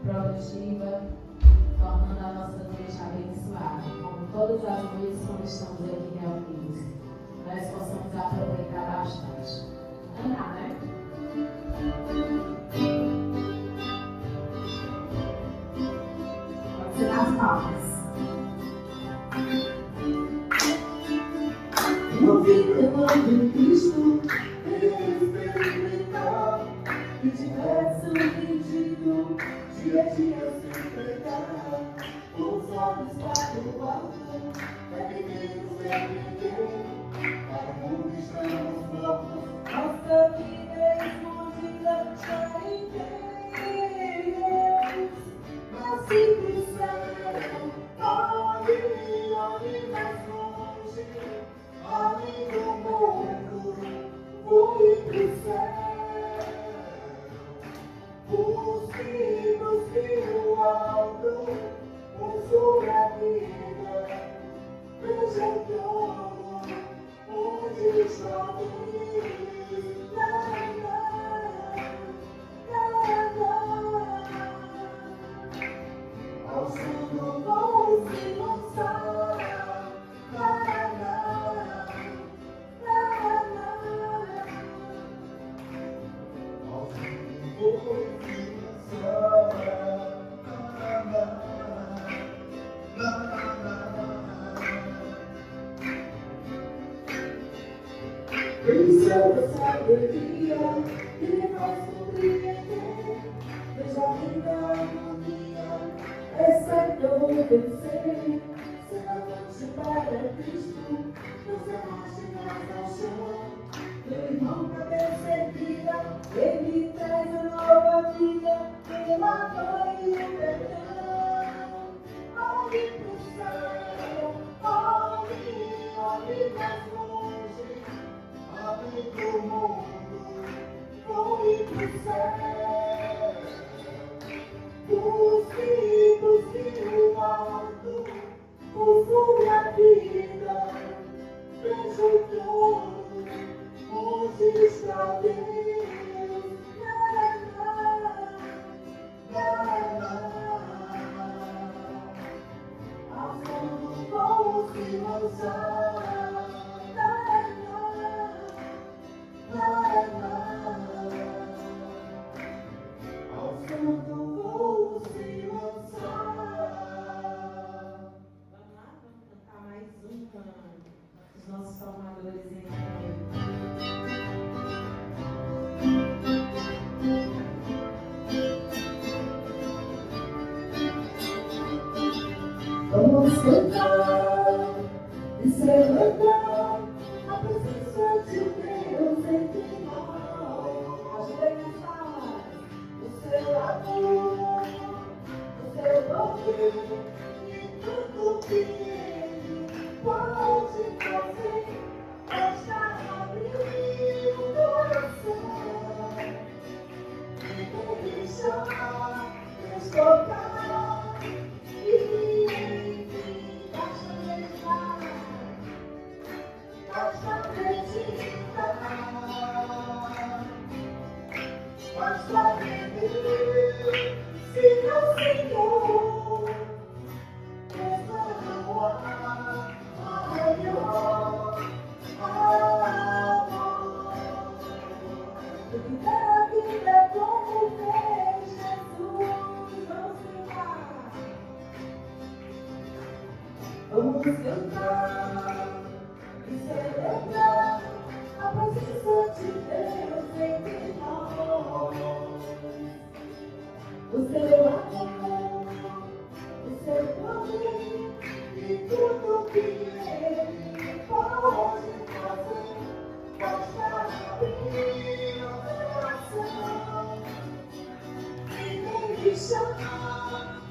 produtiva, tornando a nossa noite abençoada. Como todas as noites, quando estamos aqui reunidos, nós possamos aproveitar bastante. Andar, né? Pode ser nas palmas. Não fica mais em Cristo, experimentar que tivesse um sentido, dia a dia sem pecar, os olhos para o alto, é viver para o mundo estamos mortos, nossa vida é escondida já em Deus, nasci do céu, olhe mais longe. Além do mundo, fui pro céu. Busque o alto, por sobre a vida. Veja o trono, onde está Deus. Ao som vou se lançar. Ele serve essa alegria que me faz compreender. Veja a vida, harmonia, exceto vencer. Se levante para Cristo, não se arraste mais ao chão. Meu irmão, cabeça erguida, ele traz a nova vida, pela dor e o perdão. Olhe pro céu, olhe mais longe, além do mundo, olhe pro céu. Busque o alto, por sobre a vida, veja o trono, onde está Deus. Ao fundo vou se lançar. Ao fundo vou se lançar. Vamos lá, vamos cantar mais uma dos nossos formadores em Deus. Vamos cantar e celebrar a presença de Deus entre nós. Ajuda nas palmas. O seu amor, o seu poder e tudo que Ele pode fazer. Basta abrir o coração e deixar Deus tocar. E basta acreditar, basta acreditar, basta viver, se não Senhor, não há maior amor do que dar a vida como fez Jesus. Vamos cantar e celebrar a presença de Deus entre nós. O seu amor, o seu poder e tudo que Ele pode fazer. Basta abrir o coração e deixar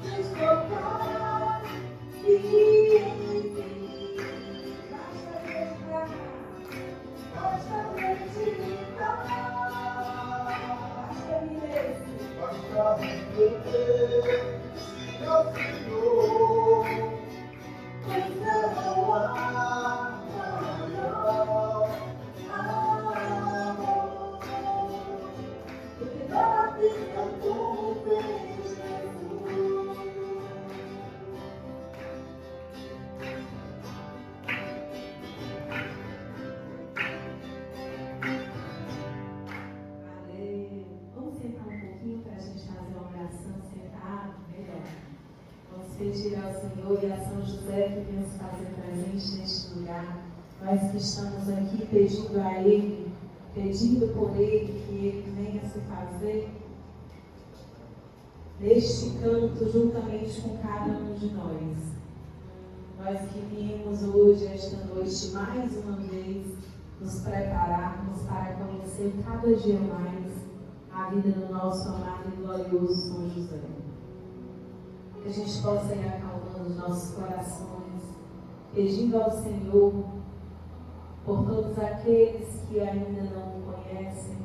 Deus tocar. Basta acreditar, basta viver, se ao Senhor, pois não há maior amor do que dar a vida como fez Jesus. pedir ao Senhor e a São José que venha se fazer presente neste lugar. Nós que estamos aqui pedindo a Ele, pedindo por Ele que Ele venha se fazer neste canto juntamente com cada um de nós. Nós que viemos hoje, esta noite, mais uma vez, nos prepararmos para conhecer cada dia mais a vida do nosso amado e glorioso São José. Que a gente possa ir acalmando os nossos corações, pedindo ao Senhor por todos aqueles que ainda não o conhecem,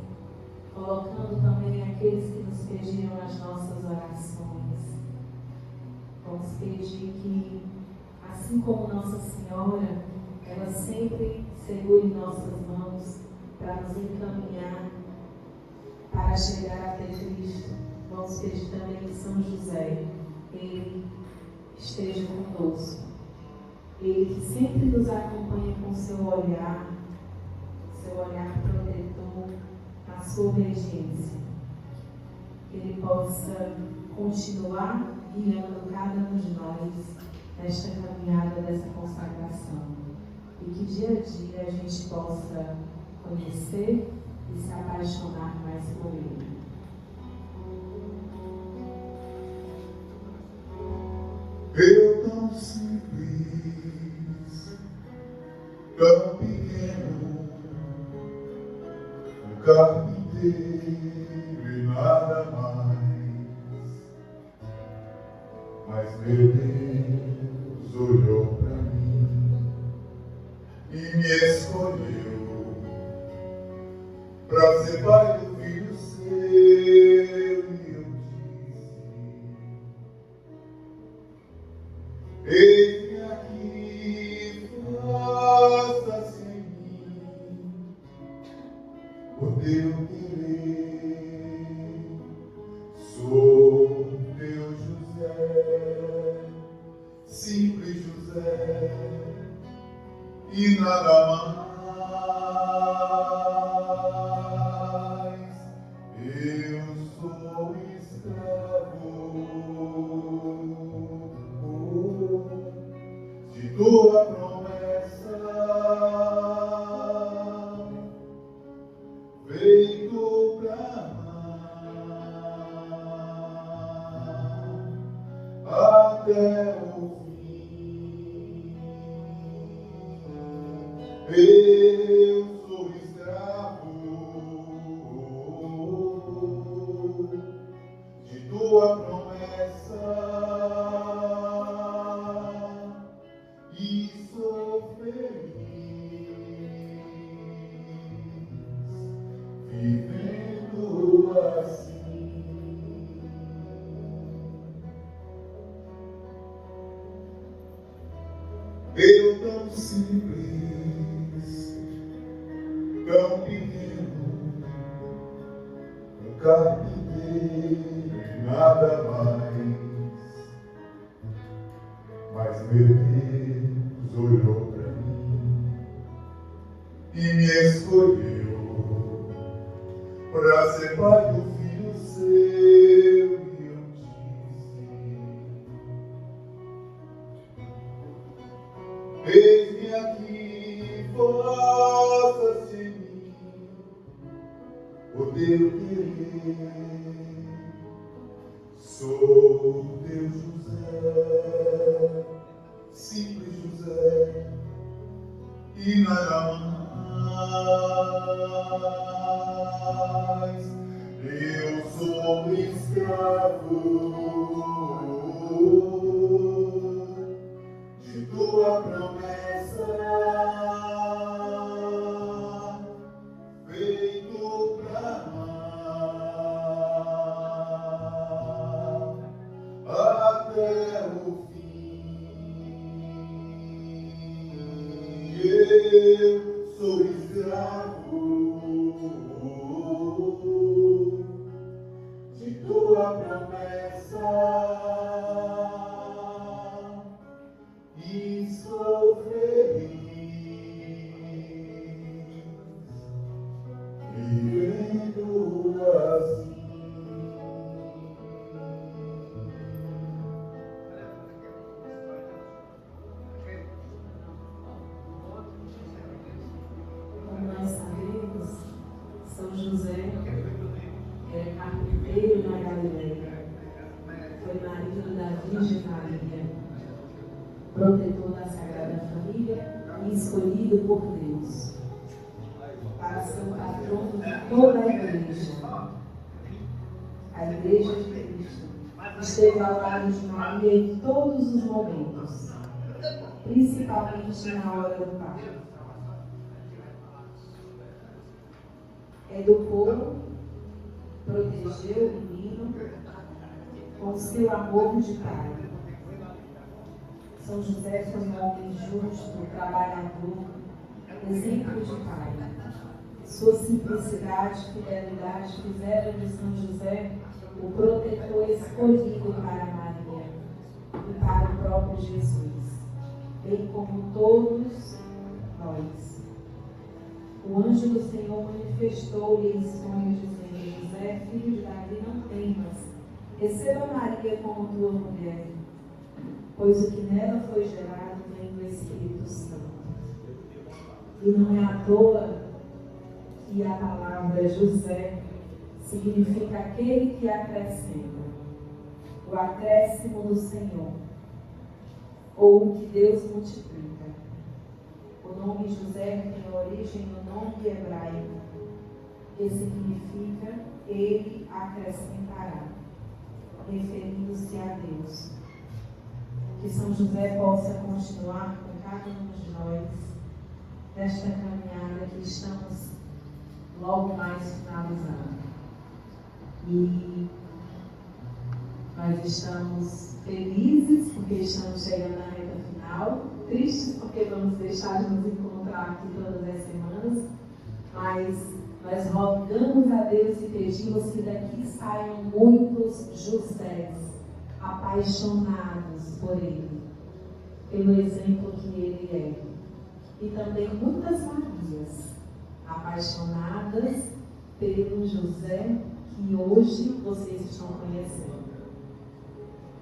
colocando também aqueles que nos pediram as nossas orações. Vamos pedir que, assim como Nossa Senhora, ela sempre segure nossas mãos para nos encaminhar para chegar até Cristo. Vamos pedir também que São José, Ele esteja conosco. Ele que sempre nos acompanha com seu olhar protetor, na sua obediência. Que Ele possa continuar guiando cada um de nós nesta caminhada dessa consagração. E que dia a dia a gente possa conhecer e se apaixonar mais por Ele. Eu tão simples, tão pequeno, um carpinteiro e nada mais. Mas meu Deus olhou para mim e me escolheu para ser pai do filho seu. E eu disse: eis-me aqui, faça-se em mim o teu querer. Sou teu José, simples José, e nada mais. Eu sou escravo de tua promessa, feito pra amar até o fim. Eu sou escravo de tua promessa e sou feliz vivendo assim. Eu tão simples, tão pequeno, um carpinteiro e nada mais. Mas meu Deus olhou para mim e me escolheu para ser pai do filho seu. E eu disse: eis-me aqui, faça-se em mim o teu querer. Sou teu José, simples José, e nada mais. Eu sou escravo de tua promessa, feito pra amar até o fim. Eu sou escravo de tua promessa e sou feliz vivendo assim. Virgem Maria, protetor da Sagrada Família e escolhido por Deus para ser o patrono de toda a Igreja de Cristo, esteve ao lado de Maria em todos os momentos, principalmente na hora do parto. Educou, protegeu o menino com seu amor de pai. São José foi um homem justo, trabalhador, exemplo de pai. Sua simplicidade e fidelidade fizeram de São José o protetor escolhido para Maria e para o próprio Jesus, bem como todos nós. O anjo do Senhor manifestou-lhe em sonho, dizendo: José, filho de Davi, não temas, receba Maria como tua mulher, pois o que nela foi gerado vem do Espírito Santo. E não é à toa que a palavra José significa aquele que acrescenta, o acréscimo do Senhor, ou o que Deus multiplica. O nome José tem origem no nome hebraico, que significa ele acrescentará, referindo-se a Deus. Que São José possa continuar com cada um de nós nesta caminhada que estamos logo mais finalizando. E nós estamos felizes porque estamos chegando na reta final, tristes porque vamos deixar de nos encontrar aqui todas as semanas, mas nós rogamos a Deus e pedimos que daqui saiam muitos Josés apaixonados por Ele, pelo exemplo que Ele é, e também muitas Marias apaixonadas pelo José que hoje vocês estão conhecendo.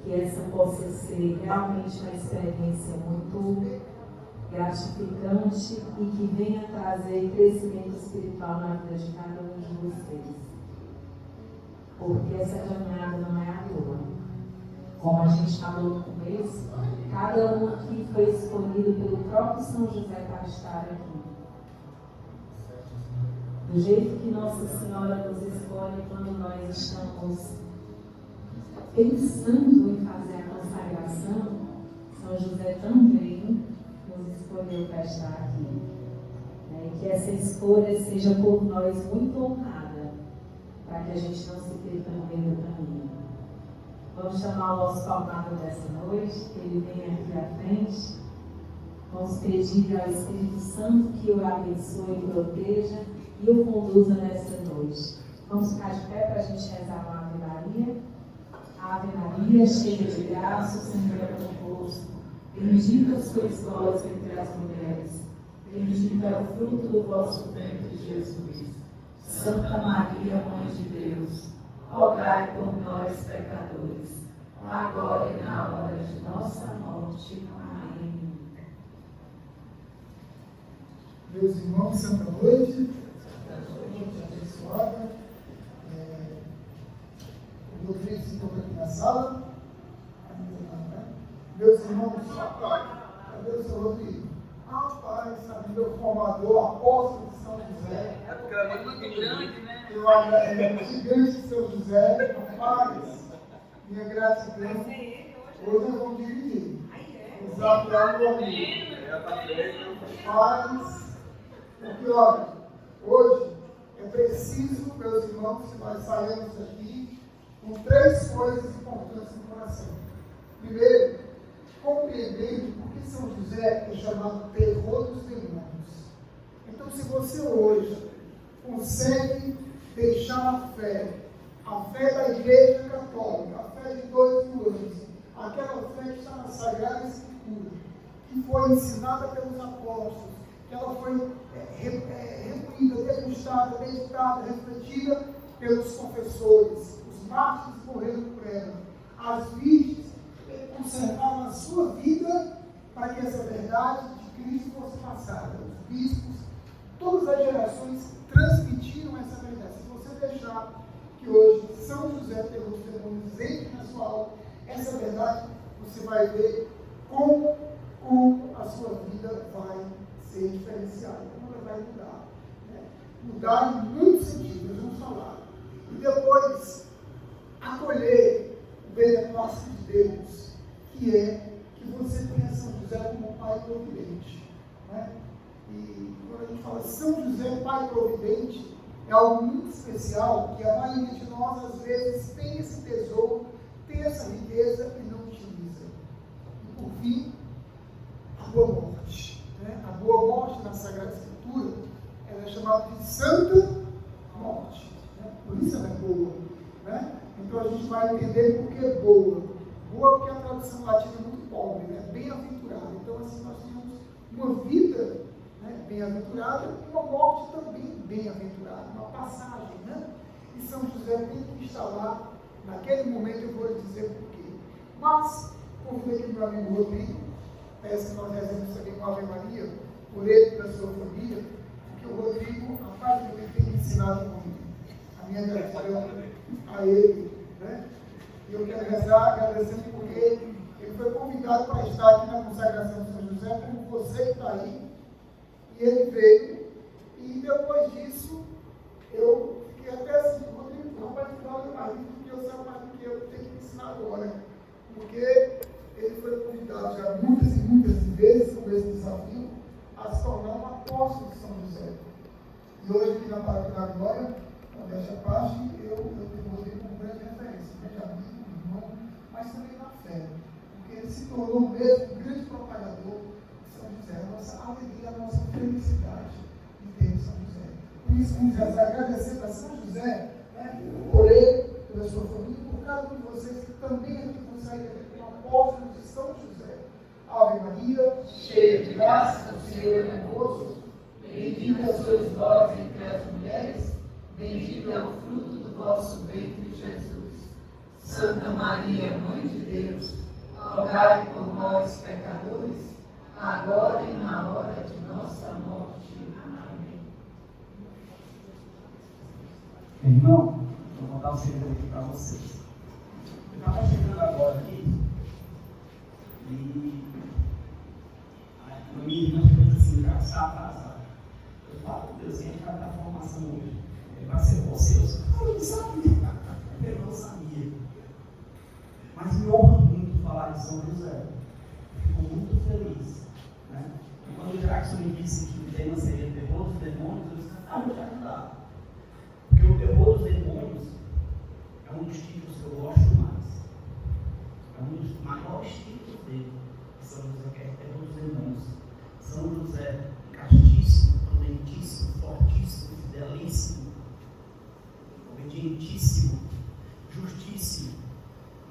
Que essa possa ser realmente uma experiência muito gratificante e que venha trazer crescimento espiritual na vida de cada um de vocês. Porque essa caminhada não é à toa. Como a gente falou no começo, cada um aqui foi escolhido pelo próprio São José para estar aqui. Do jeito que Nossa Senhora nos escolhe quando nós estamos pensando em fazer a consagração, São José também nos escolheu para estar aqui. E que essa escolha seja por nós muito honrada, para que a gente não se perca no meio do caminho. Vamos chamar o nosso palmado dessa noite, que ele venha aqui à frente. Vamos pedir ao Espírito Santo que o abençoe e proteja e o conduza nessa noite. Vamos ficar de pé para a gente rezar uma Ave Maria. Ave Maria, cheia de graça, o Senhor é convosco. Bendita sois vós entre as mulheres. Bendito é o fruto do vosso ventre, Jesus. Santa Maria, Mãe de Deus, rogai por nós, pecadores, agora e na hora de nossa morte. Amém. Meus irmãos, santa noite. Noite abençoada. O Rodrigo se encontra aqui na sala. Meus irmãos, cadê o seu Rodrigo? Rapaz, sabe, meu formador, apóstolo de São José. É porque ela é muito grande, né? É gigante de São José. Rapaz, minha gratidão. Hoje nós vamos dividir. Desafiar o amigo. Mas, porque olha, hoje é preciso, meus irmãos, que nós saímos aqui com 3 coisas importantes no coração. Primeiro, compreendendo por que São José é chamado terror dos demônios. Então, se você hoje consegue deixar a fé da Igreja Católica, a fé de 2000 anos, aquela fé que está na Sagrada Escritura, que foi ensinada pelos apóstolos, que ela foi reunida, degustada, meditada, refletida pelos confessores, os mártires morreram por ela, as virgens conservaram a sua vida para que essa verdade de Cristo fosse passada. Os bispos, todas as gerações transmitiram essa verdade. Se você deixar que hoje São José pelos demônios entre na sua alma essa verdade, você vai ver como a sua vida vai ser diferenciada, como ela vai mudar. Né? Mudar em muitos sentidos, vamos falar. E depois, acolher o beneplácito de Deus, que é que você tenha São José como Pai providente. Né? E quando a gente fala São José Pai providente, é algo muito especial, que a maioria de nós, às vezes, tem esse tesouro, tem essa riqueza e não utiliza. E, por fim, a boa morte. Né? A boa morte na Sagrada Escritura, ela é chamada de Santa Morte. Né? Por isso ela é boa. Né? Então, a gente vai entender por que é boa. Boa porque a tradução latina é muito pobre, né? Bem-aventurada. Então, assim, nós temos uma vida, né, bem-aventurada e uma morte também bem-aventurada, uma passagem, né? E São José tem que estar lá, naquele momento eu vou lhe dizer por quê. Mas, convido aqui meu amigo Rodrigo, peço que nós rezemos também com a Ave Maria, por ele e pela sua família, porque o Rodrigo, a parte que ele tem me ensinado muito, a minha gratidão a ele, né? E eu quero rezar agradecendo porque ele foi convidado para estar aqui na consagração de São José, como você que está aí, e ele veio, e depois disso, eu fiquei até assim, Rodrigo, rapaz, fala mais do que eu sabe mais do que eu tenho que me ensinar agora, porque ele foi convidado já muitas e muitas vezes com esse desafio a se tornar um apóstolo de São José. E hoje, aqui na Paróquia da Glória, modéstia à parte, eu tenho o Rodrigo como grande referência, grande amigo, irmão, mas também na fé, porque ele se tornou mesmo um grande propagador de São José, a nossa alegria, a nossa felicidade em ter São José. Por isso, vamos agradecer a São José, né, por ele, pela sua família, por cada um de vocês que também aqui vão sair como apóstolos de São José. Ave Maria, cheia de graça, o Senhor é convosco, bendita sois vós entre as mulheres, bendito é o fruto do vosso ventre, Jesus. Santa Maria, Mãe de Deus, rogai por nós, pecadores, agora e na hora de nossa morte. Amém. Irmão, vou contar um segredo aqui para vocês. Eu estava chegando agora aqui e a minha irmã fez assim, já está atrasada. Eu falo, Deus, quem vai dar formação hoje? Ele vai ser você. Eu não sabia. Eu não sabia. Mas me honra muito falar de São José. Fico muito feliz. Né? E quando o Jackson me disse que o tema seria terror dos demônios, eu disse, eu já não dá. Porque o terror dos demônios é um dos títulos que eu gosto mais. É um dos maiores títulos dele. São José, que é terror dos demônios. São José, castíssimo, prudentíssimo, fortíssimo, fidelíssimo, obedientíssimo, justíssimo.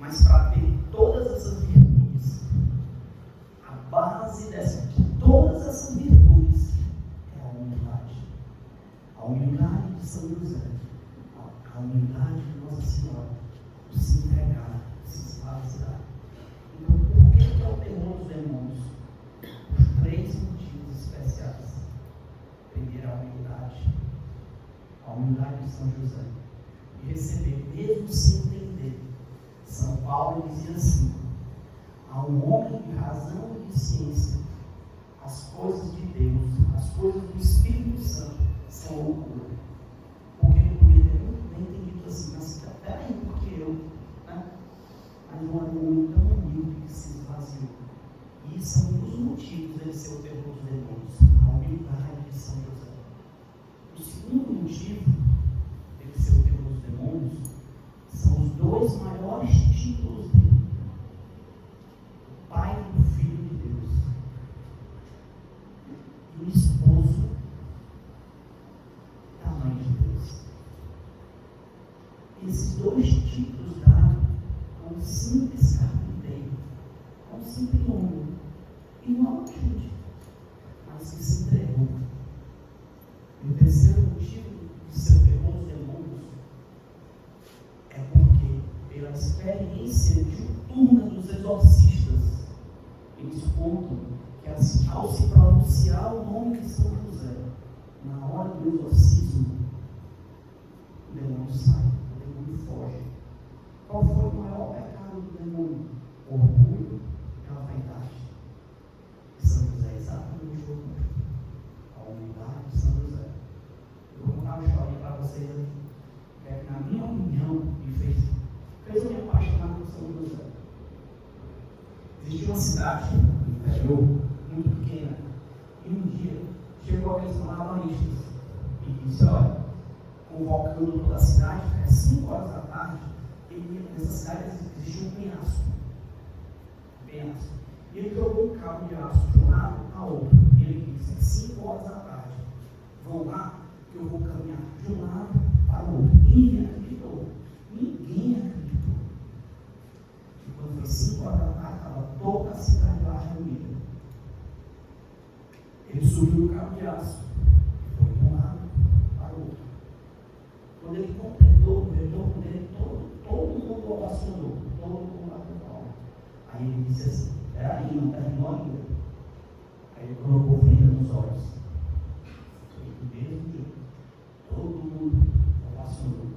Mas para ter todas essas virtudes, a base de todas essas virtudes é a humildade. A humildade de São José, a humildade de Nossa Senhora, de se entregar, de se esvaziar. Então, por que é o terror dos demônios? Por 3 motivos especiais. Primeiro, a humildade de São José, de receber, mesmo sem entender. São Paulo dizia assim: a um homem de razão e de ciência, as coisas de Deus, as coisas do Espírito Santo são loucura. Porque ele podia ter muito bem entendido assim, mas peraí, porque eu, né? Mas não era um homem tão humilde que se esvaziou. E isso é um dos motivos dele ser o terror dos demônios, a humildade de São José. O segundo motivo dele ser o terror dos demônios são os 2 maiores títulos dele: o Pai e o Filho de Deus, e o esposo da Mãe de Deus. Esses 2 títulos dados a um simples carpinteiro, a um simples homem, e não ajude, mas que se entregou. E o terceiro motivo de seu terror dos demônios é porque, pela experiência diuturna dos exorcistas, eles contam que ao se pronunciar o nome de São José, na hora do exorcismo, o demônio sai, o demônio foge. Qual foi o maior pecado do demônio? uma cidade interior muito pequena. E um dia chegou aqueles malabaristas e disse: olha, convocando toda a cidade, às 5 horas da tarde, e nessa cidade existia um penhasco. E ele jogou um cabo de aço de um lado a outro. E ele disse: às 5 horas da tarde, vão lá que eu vou caminhar de um lado para o outro. Ninguém acreditou. E quando foi 5 horas da tarde, estava toda a cidade lá reunida. Ele subiu no cabo de aço, foi de um lado para o outro. Quando ele completou o retorno dele, todo mundo ovacionou, todo mundo bateu palma. Aí ele disse assim: peraí, não terminou ainda. Aí ele colocou venda nos olhos. E do mesmo jeito, todo mundo ovacionou.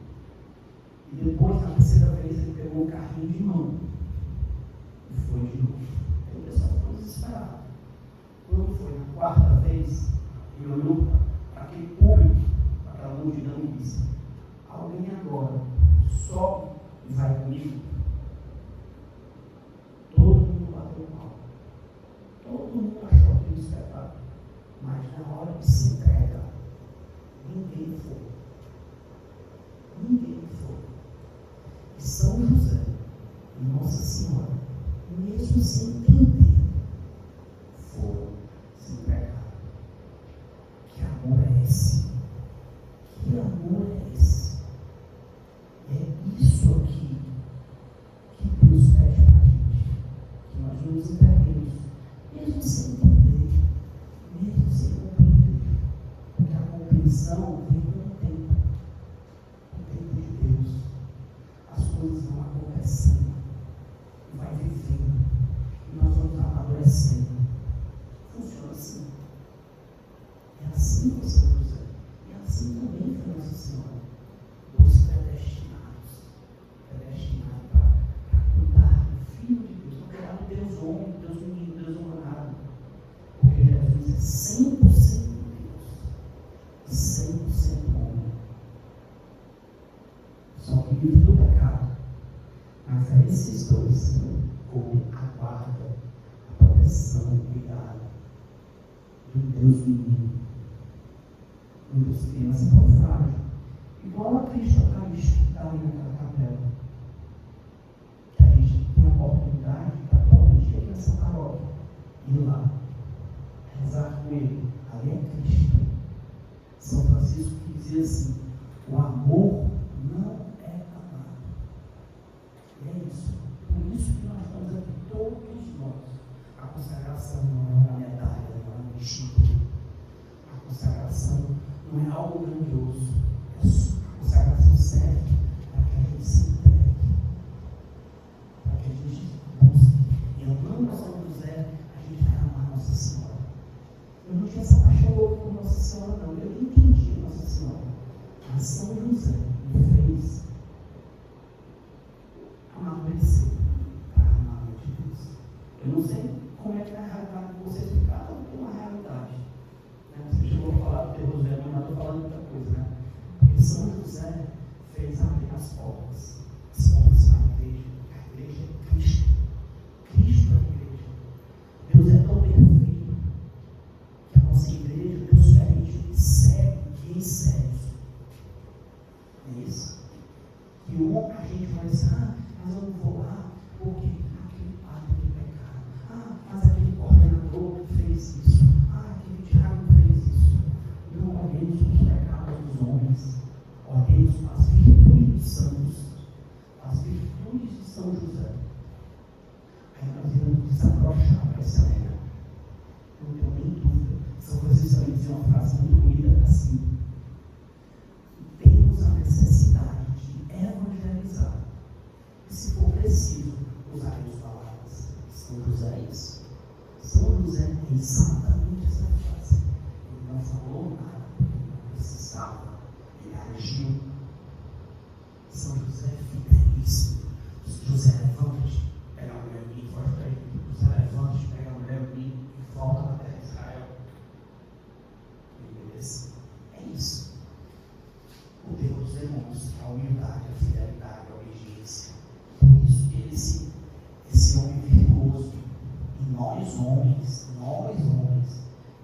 E depois, na terceira vez, ele pegou o carrinho de mão e foi de novo. Aí o pessoal ficou desesperado. Quando foi na quarta vez, ele olhou para aquele público, para aquela multidão e disse: alguém agora sobe e vai comigo? Todo mundo bateu mal. Todo mundo achou aquele espetáculo. Mas na hora que se entrega, ninguém foi. Ninguém foi. E São José e Nossa Senhora, mesmo sem entender, foram se entregar. Que amor é esse? Que amor é esse? É isso aqui que Deus pede para a gente, que nós nos entreguemos, mesmo sem entender, mesmo sem compreender, porque a compreensão vem com o tempo de Deus. As coisas vão acontecendo, vai vivendo, e nós vamos amadurecendo. Funciona assim. É assim com São José. E assim também foi Nossa Senhora. Os predestinados para cuidar do Filho de Deus, não cuidar do Deus homem, Deus menino, Deus humanado. Porque Jesus é 100% Deus e 100% homem. Só que vive do pecado. Mas a esses dois, como aguarda a proteção e cuidado de um Deus menino, um Deus criança tão frágil, igual a Cristo Eucarístico que está ali naquela capela, que a gente tem a oportunidade para todo dia aqui nessa paróquia ir lá, rezar com ele. Ali é Cristo. São Francisco que dizia assim: o amor não é amado. E é isso. Por isso que nós estamos aqui, todos nós. A consagração não é uma medalha, não é um título. A consagração não é algo grandioso. A consagração serve para que a gente se entregue, para que a gente busque. E amando São José, a gente vai amar Nossa Senhora. Eu não tinha essa paixão louca por Nossa Senhora, não. Eu não entendi Nossa Senhora. Mas São José me fez amadurecer para amar a Deus. Eu não sei como é que é a realidade de vocês, porque cada um tem uma realidade. Você chegou a falar do terror José, mas eu estou falando muita coisa, né? Porque São José fez abrir as portas para a igreja. A igreja é Cristo. Cristo é a igreja. Deus é tão perfeito que a nossa igreja, Deus permite que segue quem segue. É isso? Que a gente vai dizer: mas eu não vou lá porque aquele padre que pecado. Mas aquele coordenador fez isso. Aquele diabo fez isso. Não olhemos os pecados dos homens. Olhemos as virtudes dos santos. As virtudes de São José. Aí nós iremos desabrochar para essa era. Não tenho nem dúvida. São Francisco também dizia uma frase muito bonita assim: temos a necessidade de evangelizar. E se for preciso, usaremos palavras. São José é isso. São José é exatamente essa frase. Ele não falou nada, porque não precisava. Ele agiu. São José é fidelíssimo. José levanta-te, pega a mulher minha e foge para ele. José levanta-te, pega a mulher minha e volta para a terra de Israel. Beleza? É isso. nós homens,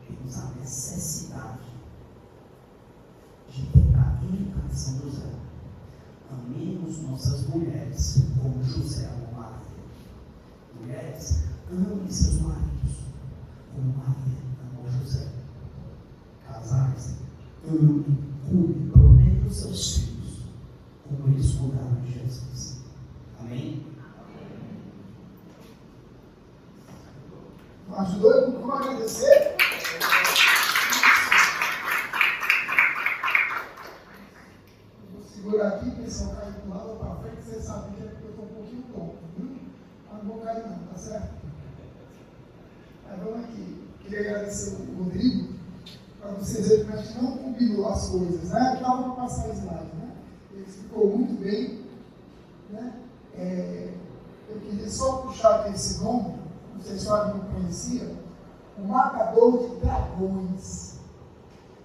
temos a necessidade de ter a indicação do Zé. Amemos nossas mulheres como José amou Maria. Mulheres, amem seus maridos como Maria amou José. Casais, amem, cuidem, protejam os seus filhos como eles cuidaram de Jesus. Amém? Ajudou? Vamos agradecer? Eu vou segurar aqui, porque se eu cair do lado ou para frente, vocês sabem que é porque eu estou um pouquinho tonto, viu? Mas não vou cair não, tá certo? Mas vamos aqui. Queria agradecer o Rodrigo, para vocês verem como a gente não combinou as coisas, né? Estava para passar slide, né? Ele explicou muito bem, né? Eu queria só puxar aqui esse nome, não sei se alguém não conhecia, o matador de dragões.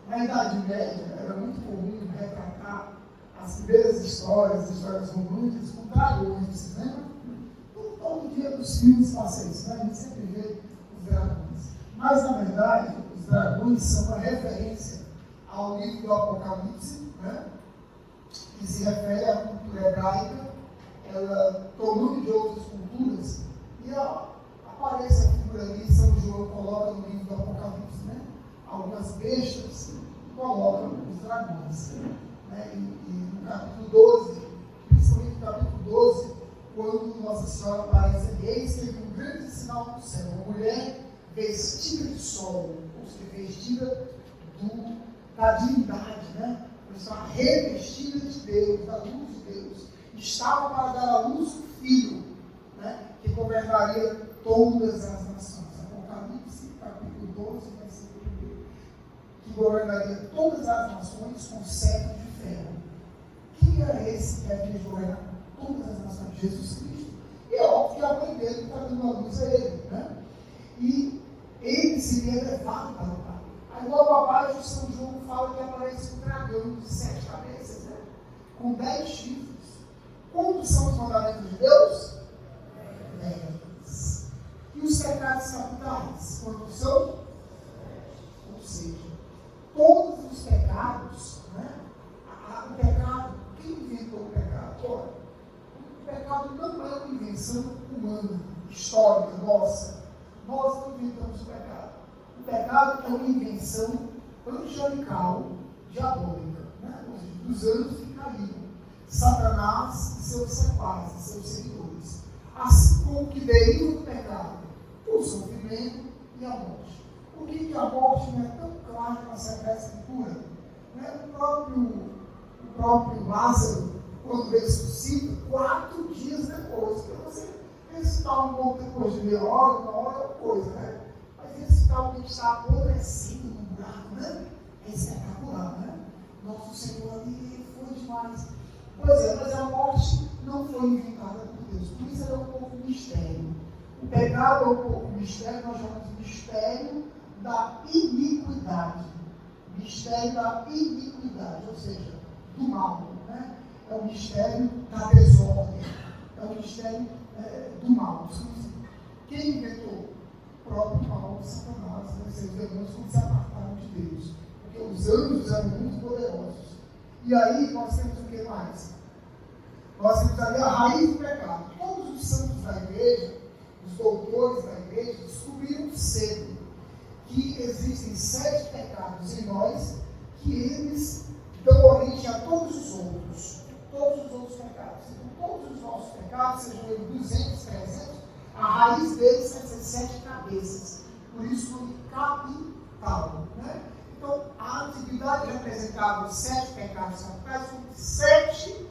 Na Idade Média, era muito comum retratar as primeiras histórias românticas com dragões, vocês lembram? Todo dia dos filmes passa isso, né? A gente sempre vê os dragões. Mas, na verdade, os dragões são uma referência ao livro do Apocalipse, né? Que se refere à cultura hebraica, ela tomando de outras culturas, e aparece a figura ali, São João coloca no livro do Apocalipse, né? Algumas bestas colocam os dragões. Né? E no capítulo 12, principalmente no capítulo 12, quando Nossa Senhora aparece ali, eis que um grande sinal do céu, uma mulher vestida de sol, ou seja, vestida da divindade, né? Estava revestida de Deus, da luz de Deus. Estava para dar à luz o Filho, né? Que governaria todas as nações. Apocalipse, capítulo 12, versículo 1. Que governaria todas as nações com cetro de ferro. Quem era esse que havia de governar todas as nações? Jesus Cristo. E é óbvio que a mãe dele está dando a luz a ele, né? E ele seria levado para o Pai. Aí logo abaixo, São João fala que aparece um dragão de 7 cabeças, né? Com 10 chifres. Quantos são os mandamentos de Deus? 10. E os pecados capitais? Quantos são? Ou seja, todos os pecados, né? O pecado, quem inventou o pecado? Ora, o pecado não é uma invenção humana, histórica, nossa. Nós não inventamos o pecado. O pecado é uma invenção angelical, diabólica, né? Dos anjos que caíram. Satanás e seus sequazes, seus seguidores. Assim como que deriva do pecado o sofrimento e a morte. Por que a morte não é tão clara na Sagrada Escritura? Né? O próprio Lázaro, quando ressuscita, 4 dias depois, porque você ressuscitar um pouco depois de meia hora, 1 hora é uma coisa, né? Mas ressuscitar alguém que está apodrecido no buraco, né? É espetacular, né? Nosso Senhor ali foi demais. Pois é, mas a morte não foi inventada por Deus. Por isso ela é um pouco mistério. O pecado é um pouco mistério, nós chamamos de mistério da iniquidade. Mistério da iniquidade, ou seja, do mal. Né? É o mistério da desordem. É o mistério do mal. Quem inventou? O próprio mal, Satanás, né? Seus demônios, quando se apartaram de Deus. Porque os anjos eram muito poderosos. E aí nós temos o que mais? Nós temos ali a raiz do pecado. Todos os santos da igreja, os doutores da igreja, descobriram cedo que existem 7 pecados em nós, que eles dão origem a todos os outros. Todos os outros pecados. Então, todos os nossos pecados, sejam eles 200, 300, a raiz deles são essas 7 cabeças. Por isso, o nome capital. Né? Então, a antiguidade representava os 7 pecados capitais como 7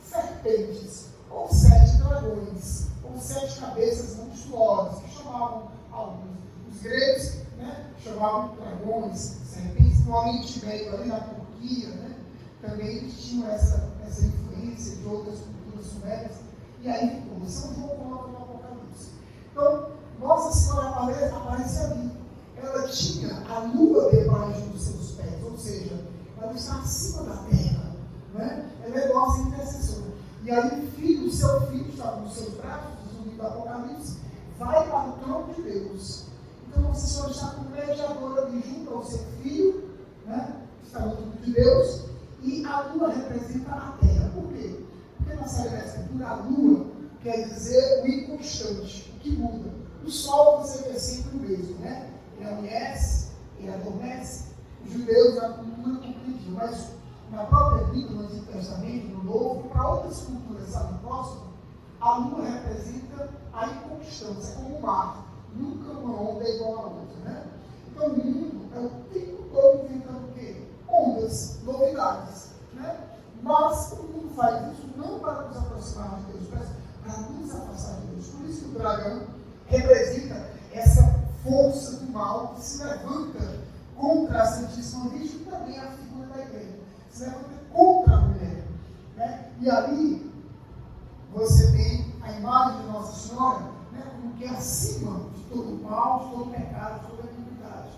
serpentes, ou 7 dragões, ou 7 cabeças monstruosas, que chamavam alguns. Os gregos, né, chamavam dragões, serpentes. No Oriente Médio, ali na Turquia, né, também eles tinham essa influência de outras culturas sumérias. E aí ficou. São João coloca no Apocalipse. Então, Nossa Senhora aparece ali. Ela tinha a lua debaixo dos seus pés, ou seja, ela está acima da terra, né? Ela é nossa intercessora. E aí o seu filho estava nos seus braços, no livro do Apocalipse, vai para o trono de Deus. Então você só está como mediador ali junto ao seu filho, né, que está no trono de Deus, e a lua representa a terra. Por quê? Porque na Sagrada Escritura a lua quer dizer o inconstante, o que muda. O sol você vê sempre o mesmo, né? Ele amanhece, ele adormece. Os judeus a cultura compreendem, mas na própria Bíblia, no Antigo Testamento, no Novo, para outras culturas ali próximas, a lua representa a inconstância, como o mar. Nunca uma onda é igual a outra, né? Então o mundo é o tempo todo inventando o quê? Ondas, novidades, né? Mas o mundo faz isso não para nos aproximar de Deus, mas para nos afastar de Deus. Por isso que o dragão representa essa força do mal que se levanta contra a Santíssima Virgem, e também a figura da igreja. Se levanta contra a mulher, né? E ali você tem a imagem de Nossa Senhora, né, como que é acima de todo o mal, de todo o pecado, de toda a iniquidade.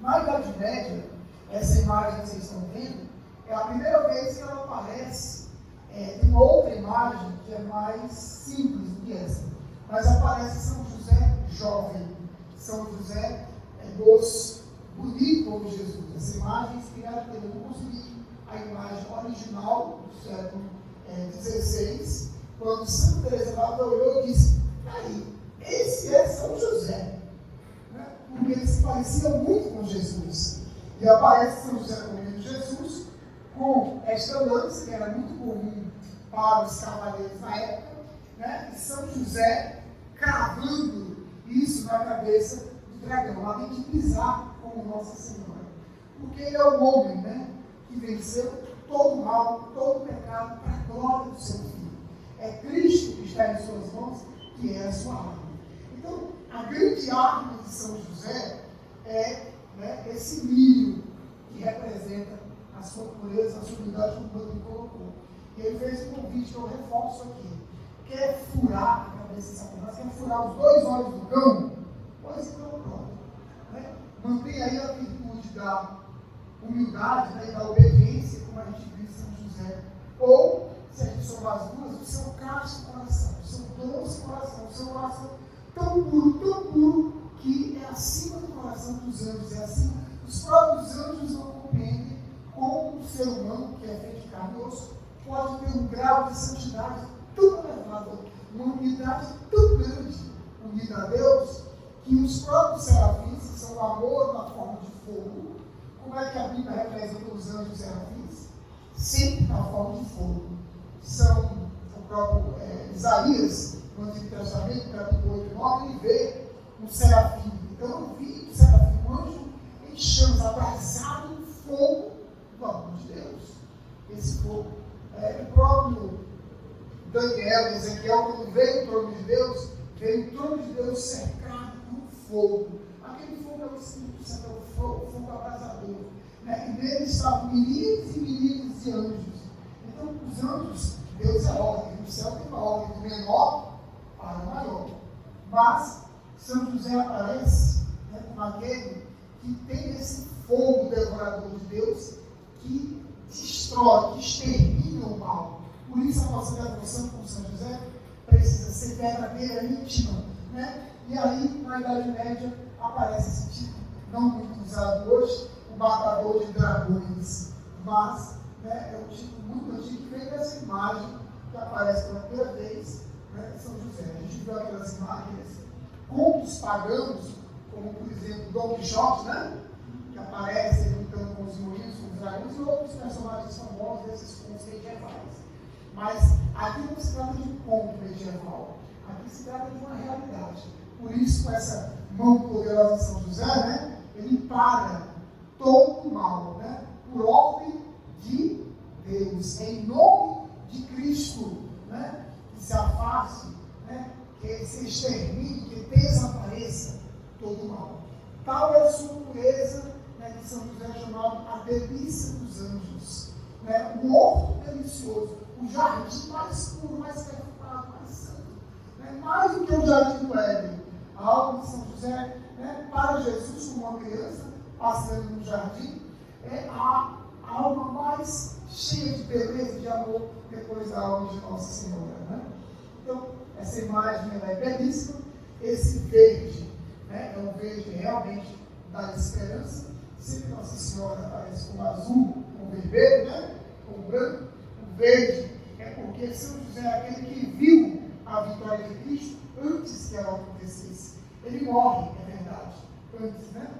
Na Idade Média, essa imagem que vocês estão vendo, é a primeira vez que ela aparece. Tem uma outra imagem que é mais simples do que essa, mas aparece São José jovem, São José moço, bonito como Jesus. Essa imagem inspirada por ele. Eu não consegui a imagem original do século XVI, quando Santa Teresa d'Ávila olhou e disse: aí, esse é São José, né? Porque ele se parecia muito com Jesus. E aparece São José com Jesus, com esta lança, que era muito comum para os cavaleiros na época, né? E São José cravando isso na cabeça do dragão, além de pisar como Nossa Senhora. Porque ele é o homem, né, que venceu todo o mal, todo o pecado para a glória do seu Filho. É Cristo que está em suas mãos, que é a sua arma. Então, a grande arma de São José é, né, esse milho que representa a sua pureza, a sua humildade, como o Bruno colocou. E ele fez um convite que eu reforço aqui. Quer furar a cabeça de Satanás, quer furar os dois olhos do cão? Pois então, pronto. Né? Mantém aí a virtude da humildade, né, e da obediência, como a gente viu em São José. Ou, se a gente somar as duas, o seu casto coração, o seu doce coração, o seu coração tão puro, que é acima do coração dos anjos, é acima. Os próprios anjos não compreendem como um ser humano, que é feito de carne e osso, pode ter um grau de santidade tão elevado, uma unidade tão grande, unida a Deus, que os próprios serafins, que são o amor na forma de fogo, como é que a Bíblia representa os anjos serafins? Sempre na forma de fogo. São o próprio Isaías, no Antigo Testamento, capítulo 8 e 9, ele vê um serafim. Então eu vi um serafim, um anjo em chamas, abraçado no fogo do amor de Deus. Esse fogo. O próprio Daniel, Ezequiel, quando veio o trono de Deus, veio o trono de Deus cercado por fogo. Aquele fogo é o Espírito Santo, é o fogo abrasador. Né? E nele estavam milhares e milhares de anjos. Então, os anjos, Deus é ordem. No céu tem uma ordem do menor para o maior. Mas São José aparece, né, como aquele que tem esse fogo devorador de Deus que destrói, que extermina o mal. Por isso a nossa devoção com São José precisa ser verdadeira, íntima. Né? E aí, na Idade Média, aparece esse tipo, não muito usado hoje, o matador de dragões. Mas, né, é um tipo muito antigo que vem dessa imagem que aparece pela primeira vez, né, São José. A gente viu aquelas imagens, contos pagãos, como por exemplo Dom Quixote, né? Que aparece lutando com os molinos, com os dragões, e outros personagens famosos desses contos medievais. Mas aqui não se trata de um conto medieval, aqui se trata de uma realidade. Por isso, com essa mão poderosa de São José, né, ele para todo o mal, né, por ordem de Deus, em nome de Cristo, né, que se afaste, né, que se extermine, que desapareça todo o mal. Tal é a sua pureza, né, que São José é chamado a delícia dos anjos, né, o horto delicioso, o jardim mais puro, mais perfumado, mais santo, né, mais do que o jardim do Éden. A alma de São José, né, para Jesus, como uma criança passeando no jardim, é a alma mais cheia de beleza e de amor depois da alma de Nossa Senhora. Né? Então, essa imagem ela é belíssima. esse verde, né, é um verde realmente da esperança. Sempre Nossa Senhora aparece com azul, com vermelho, né, com branco. O verde é porque São José é aquele que viu a vitória de Cristo antes que ela acontecesse. Ele morre, é verdade, antes, né?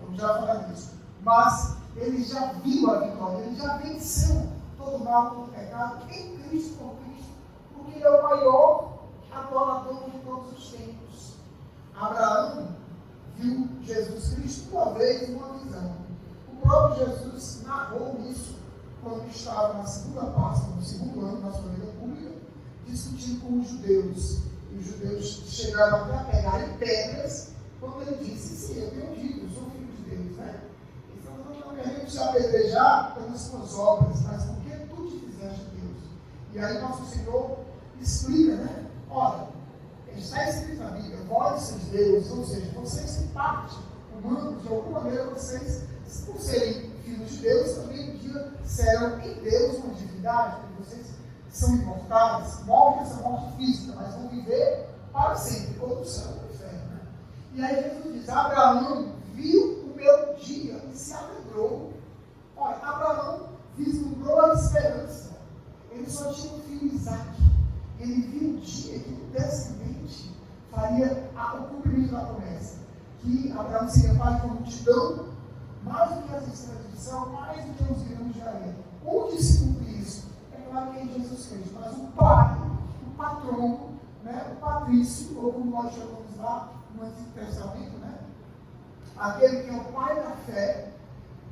Vamos já falar disso. Mas ele já viu a vitória, ele já venceu todo o mal, todo o pecado em Cristo, por Cristo, porque ele é o maior adorador de todos os tempos. Abraão viu Jesus Cristo uma vez em uma visão. O próprio Jesus narrou isso quando estava na segunda Páscoa, no segundo ano da sua vida pública, discutindo com os judeus. E os judeus chegaram até a pegar em pedras quando ele disse: sim, eu tenho dito, eu sou filho de Deus, né? Então não queremos te apedrejar pelas suas obras, mas porque tu te fizeste Deus. E aí nosso Senhor explica, né? Olha, está escrito na Bíblia, vós sois Deus, ou seja, vocês têm parte humana, de alguma maneira vocês, por serem filhos de Deus, também um dia serão em Deus uma divindade, porque vocês são imortais, morrem essa morte física, mas vão viver para sempre, ou no céu ou no inferno. Né? E aí Jesus diz: Abraão viu o meu dia e se alegrou. Olha, Abraão vislumbrou a esperança. Ele só tinha um filho, Isaac. Ele viu o dia que o descendente faria o cumprimento da promessa. Que Abraão seria pai de uma multidão, mais do que as estrelas do céu, mais do que os grãos de areia. Onde se cumpre isso? É claro que é em Jesus Cristo. Mas o pai, o patrono, né, o patrício, ou como nós chamamos lá no Antigo Testamento, né, aquele que é o pai da fé,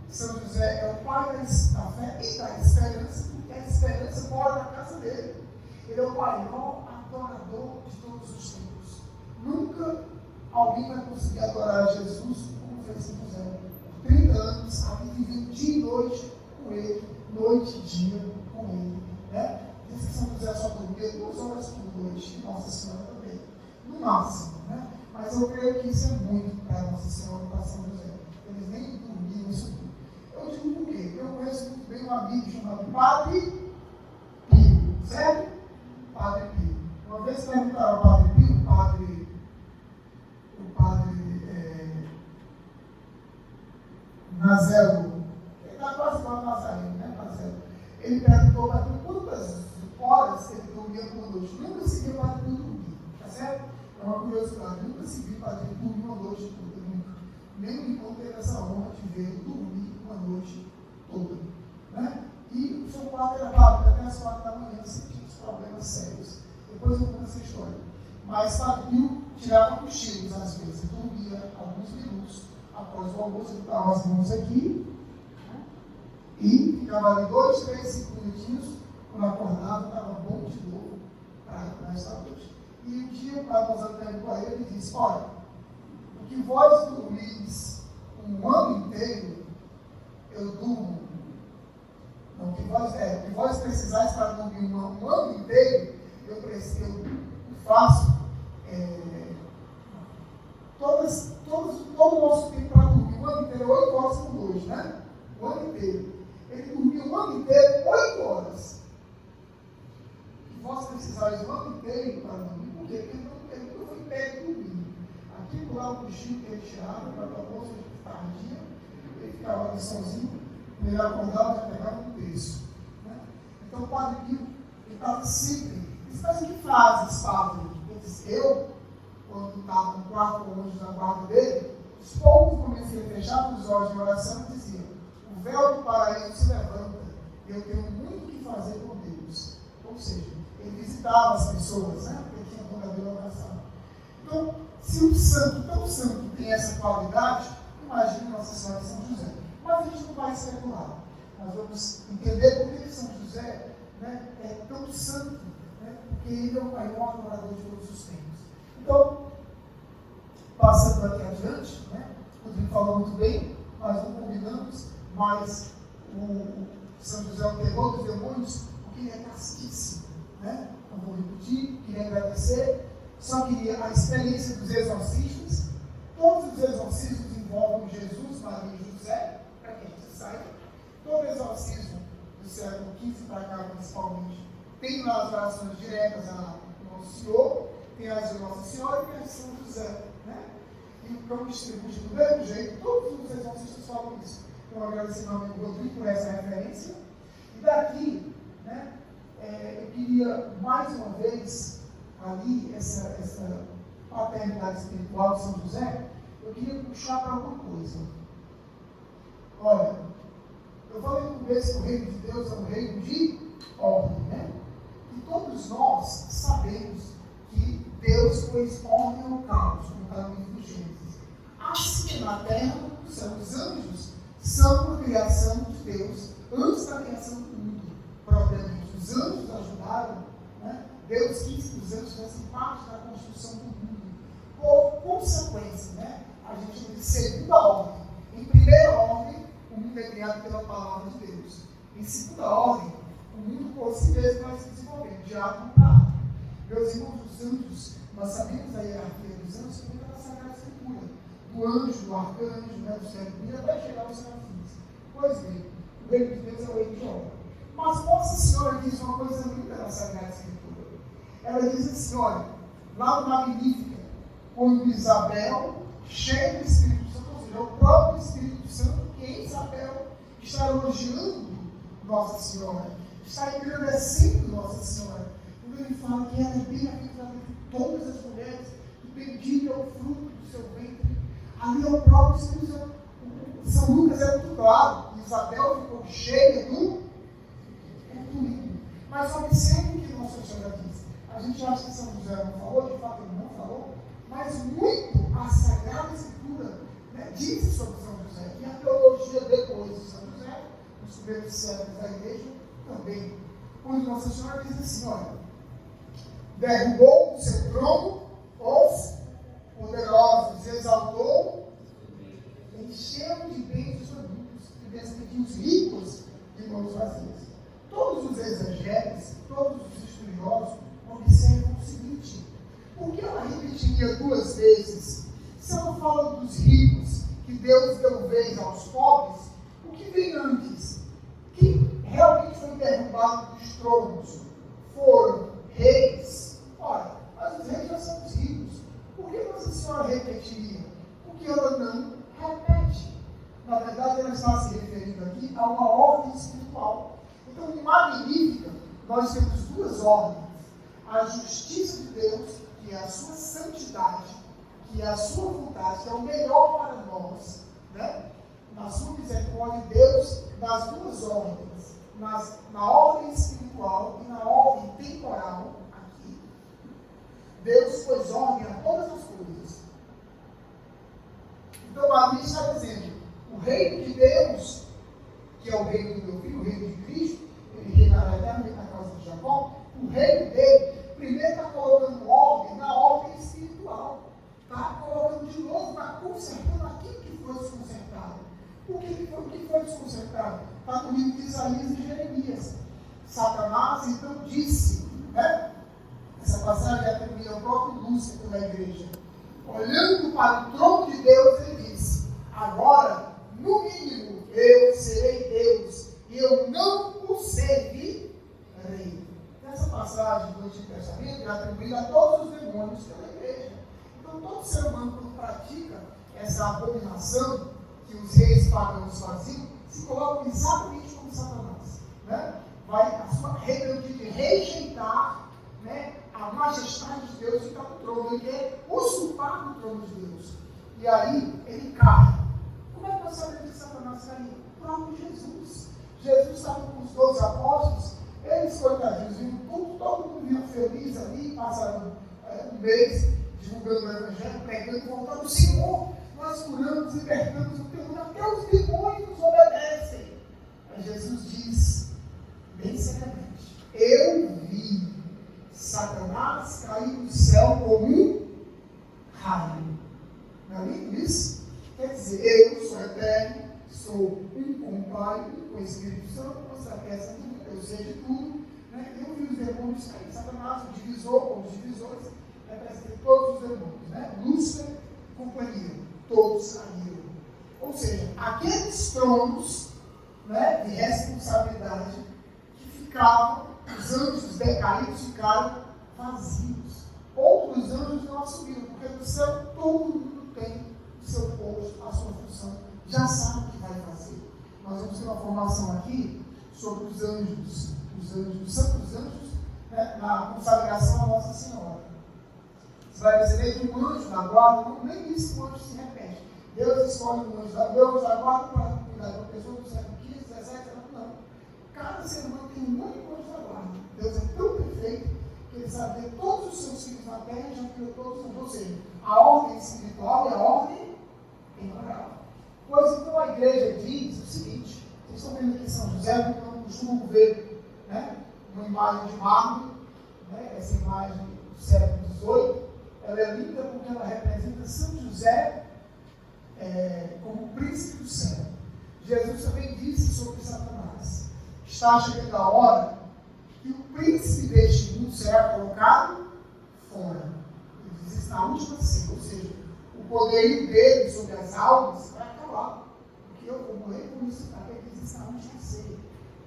São José é o pai da fé e da esperança, porque a esperança mora na casa dele. Ele é o maior adorador de todos os tempos. Nunca alguém vai conseguir adorar Jesus como fez São José. Por 30 anos, alguém viveu dia e noite com ele, noite e dia com ele. Né? Diz que São José só dormia 2 horas por noite, e Nossa Senhora também. No máximo. Né? Mas eu creio que isso é muito para Nossa Senhora e para São José. Eles nem dormiam isso tudo. Eu digo por quê? Eu conheço muito bem um amigo chamado Padre Pio, certo? Padre Pio. Uma vez perguntaram ao Padre Pio, o padre Nazelo, ele está quase lá no Nazareno, né, Nazelo? Ele perguntou para Pio quantas horas ele dormia por noite. Nunca se viu o Padre Pio dormir, tá certo? É uma curiosidade, nunca se viu o Padre Pio dormir uma noite toda, nunca. Nem o irmão teve essa honra de ver dormir uma noite toda, né? E o seu quarto era válido até as 4 da manhã, sem problemas sérios. Depois eu conto essa história. Mas Padre Pio tirava cochilos às vezes, dormia alguns minutos após o almoço, ele dava as mãos aqui, né? E ficava ali 2, 3, 5 minutinhos, quando acordava, estava bom de novo para esta noite. E um dia o Padre Gonçalo perguntou a ele, ele disse: olha, o que vós dormis um ano inteiro, eu durmo. O que vós precisais para dormir um ano inteiro, eu faço todo o nosso tempo para dormir. O ano inteiro, 8 horas por noite, né? O ano inteiro. Ele dormiu o ano inteiro, 8 horas. E vós precisais o ano inteiro para dormir. Por quê? Porque ele nunca foi pego dormindo. Aqui do lado do Chico que ele tirava, para a bolsa de tardia, ele ficava ali sozinho. Ele acordava e pegava um terço. Né? Então o Padre Pio estava sempre. Mas em que fases, Padre? Ele disse: eu, quando estava no quarto com anjos na guarda dele, os poucos comecei a fechar os olhos em oração e dizia: o véu do paraíso se levanta, eu tenho muito o que fazer com Deus. Ou seja, ele visitava as pessoas, né? Porque tinha verdadeira oração. Então, se um santo tão santo tem essa qualidade, imagine Nossa Senhora de São José. Mas a gente não vai especular. Nós vamos entender por que São José, né, é tão santo, né, porque ele é o maior adorador de todos os tempos. Então, passando aqui adiante, né, o Rodrigo falou muito bem, nós não combinamos, mas o São José é o terror dos demônios, porque ele é castíssimo. Né? Não vou repetir, queria agradecer, só queria a experiência dos exorcistas. Todos os exorcismos envolvem Jesus, Maria e José, para que a gente saiba. Todo exorcismo do século XV para cá, principalmente, tem lá as orações diretas a Nosso Senhor, tem as de Nossa Senhora e tem as de São José. Né? E o campo distribui do mesmo jeito, todos os exorcistas falam isso. Então, agradecer ao amigo Rodrigo por essa referência. E daqui, né, eu queria mais uma vez, ali, essa paternidade espiritual de São José, eu queria puxar para alguma coisa. Olha, eu falei no começo que o reino de Deus é um reino de ordem, né? E todos nós sabemos que Deus pôs ordem ao caos, como está no livro de Gênesis. Assim na terra, os anjos são uma criação de Deus antes da criação do mundo. Propriamente, os anjos ajudaram, né? Deus quis que os anjos fossem parte da construção do mundo. Por consequência, né? A gente chama de segunda ordem. Em primeira ordem, o mundo é criado pela palavra de Deus. Em segunda ordem, o mundo por si mesmo vai se desenvolvendo, de átomo para átomo. Meus irmãos, os anjos, nós sabemos a hierarquia dos anjos pela Sagrada Escritura. Do anjo, do arcanjo, né, do serafim, até chegar aos serafins. Pois bem, o reino de Deus é o reino de ordem. Mas Nossa Senhora diz uma coisa linda na Sagrada Escritura. Ela diz assim, olha, lá no Magnífica, quando Isabel, cheia do Espírito Santo, ou seja, o próprio Espírito Santo, que em Isabel está elogiando Nossa Senhora, está engrandecendo Nossa Senhora. Quando ele fala que ela é bem-aventurada de todas as mulheres, e bendito é o fruto do seu ventre, ali é o próprio Espírito Santo. São Lucas é muito claro, Isabel ficou cheia do lindo. Mas observe o que Nossa Senhora diz. A gente acha que São José não falou, de fato ele não falou, mas muito a Sagrada Escritura, né, diz sobre São José. E a teologia depois de São José, nos primeiros séculos da igreja, também. Quando Nossa Senhora diz assim, olha, derrubou do seu trono os poderosos, exaltou, encheu de bens os adultos, e despediu os ricos de mãos vazias. Todos os exegetas, todos os estudiosos observam o seguinte: por que ela repetiria duas vezes? Se ela fala dos ricos, que Deus deu vez aos pobres, o que vem antes? Que realmente foi derrubado dos tronos foram reis. Ora, mas os reis já são os ricos. Por que Nossa Senhora repetiria? Porque ela não repete. Na verdade, ela está se referindo aqui a uma ordem espiritual. Então, em Magnífica, nós temos duas ordens. A justiça de Deus, que é a sua santidade, que é a sua vontade, que é o melhor para nós, né? Na sua misericórdia, Deus, nas duas ordens, na ordem espiritual e na ordem temporal, aqui, Deus pôs ordem a todas as coisas. Então, ali está dizendo, o reino de Deus, que é o reino do meu filho, o reino de Cristo, ele reinará eternamente na casa de Jacó, o reino dele, primeiro está colocando ordem na ordem espiritual. Está colocando de novo, está consertando aquilo que foi desconcertado. O que foi desconcertado? Está no livro de Isaías e Jeremias. Satanás então disse, né? Essa passagem é atribuída ao próprio Lúcifer na igreja. Olhando para o trono de Deus, ele disse: agora, no mínimo, eu serei Deus, e eu não o servirei. Essa passagem do Antigo Testamento é atribuída a todos os demônios pela igreja. Então, todo ser humano, quando pratica essa abominação que os reis pagãos faziam, se coloca exatamente como Satanás. Né? Vai a sua rebeldia de rejeitar, né, a majestade de Deus que está no trono. Ele quer usurpar no trono de Deus. E aí, ele cai. Como é que nós sabemos que Satanás caiu? O próprio Jesus. Jesus estava com os 12 apóstolos, eles, coitadinhos, viram tudo, todo mundo viu feliz ali, passaram um mês divulgando o Evangelho, pregando, voltando: Senhor, nós curamos, libertamos o teu nome, até os demônios nos obedecem. Aí Jesus diz, bem seriamente: eu vi Satanás cair do céu como um raio. Não é lindo isso? Quer dizer, eu sou eterno, sou um com o Pai, com o Espírito Santo, mostrar que essa eu sei de tudo, né? Eu vi os demônios cair. Satanás, o divisor, ou os divisores, representam todos os demônios, né? Lúcifer e companhia, todos caíram. Ou seja, aqueles tronos, né, de responsabilidade que ficavam, os anjos decaídos ficaram vazios. Outros anjos não assumiram, porque no céu todo mundo tem o seu posto, a sua função, já sabe o que vai fazer. Nós vamos ter uma formação aqui sobre os anjos, os santos anjos, né, na consagração à Nossa Senhora. Você vai perceber que um anjo da guarda, nem isso o anjo se repete. Deus escolhe um anjo da guarda para cuidar de uma pessoa do século XV, XVII, não. Cada ser humano tem um único anjo da guarda. Deus é tão perfeito que ele sabe ver todos os seus filhos na terra e já criou todos os. Ou seja, a ordem espiritual e a ordem temporal. Pois então a igreja diz o seguinte: vocês estão vendo aqui São José, porque eu não costumo ver, né, uma imagem de mármore, né, essa imagem do século XVIII, ela é linda porque ela representa São José como príncipe do céu. Jesus também disse sobre Satanás: está chegando a hora que o príncipe deste mundo será colocado fora. Ele diz isso na última ceia, ou seja, o poderio dele sobre as almas vai acabar. Porque eu vou morrer por isso, ele diz isso na última ceia.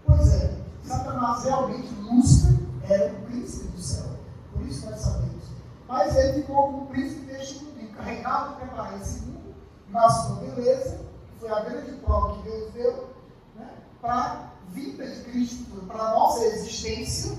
Pois é, Satanás realmente, Lúcifer, era o príncipe do céu. Por isso nós sabemos. Mas ele ficou como príncipe deste mundo, encarregado de preparar esse mundo na sua beleza, que foi a grande prova que Deus deu, né, para a vida de Cristo, para a nossa existência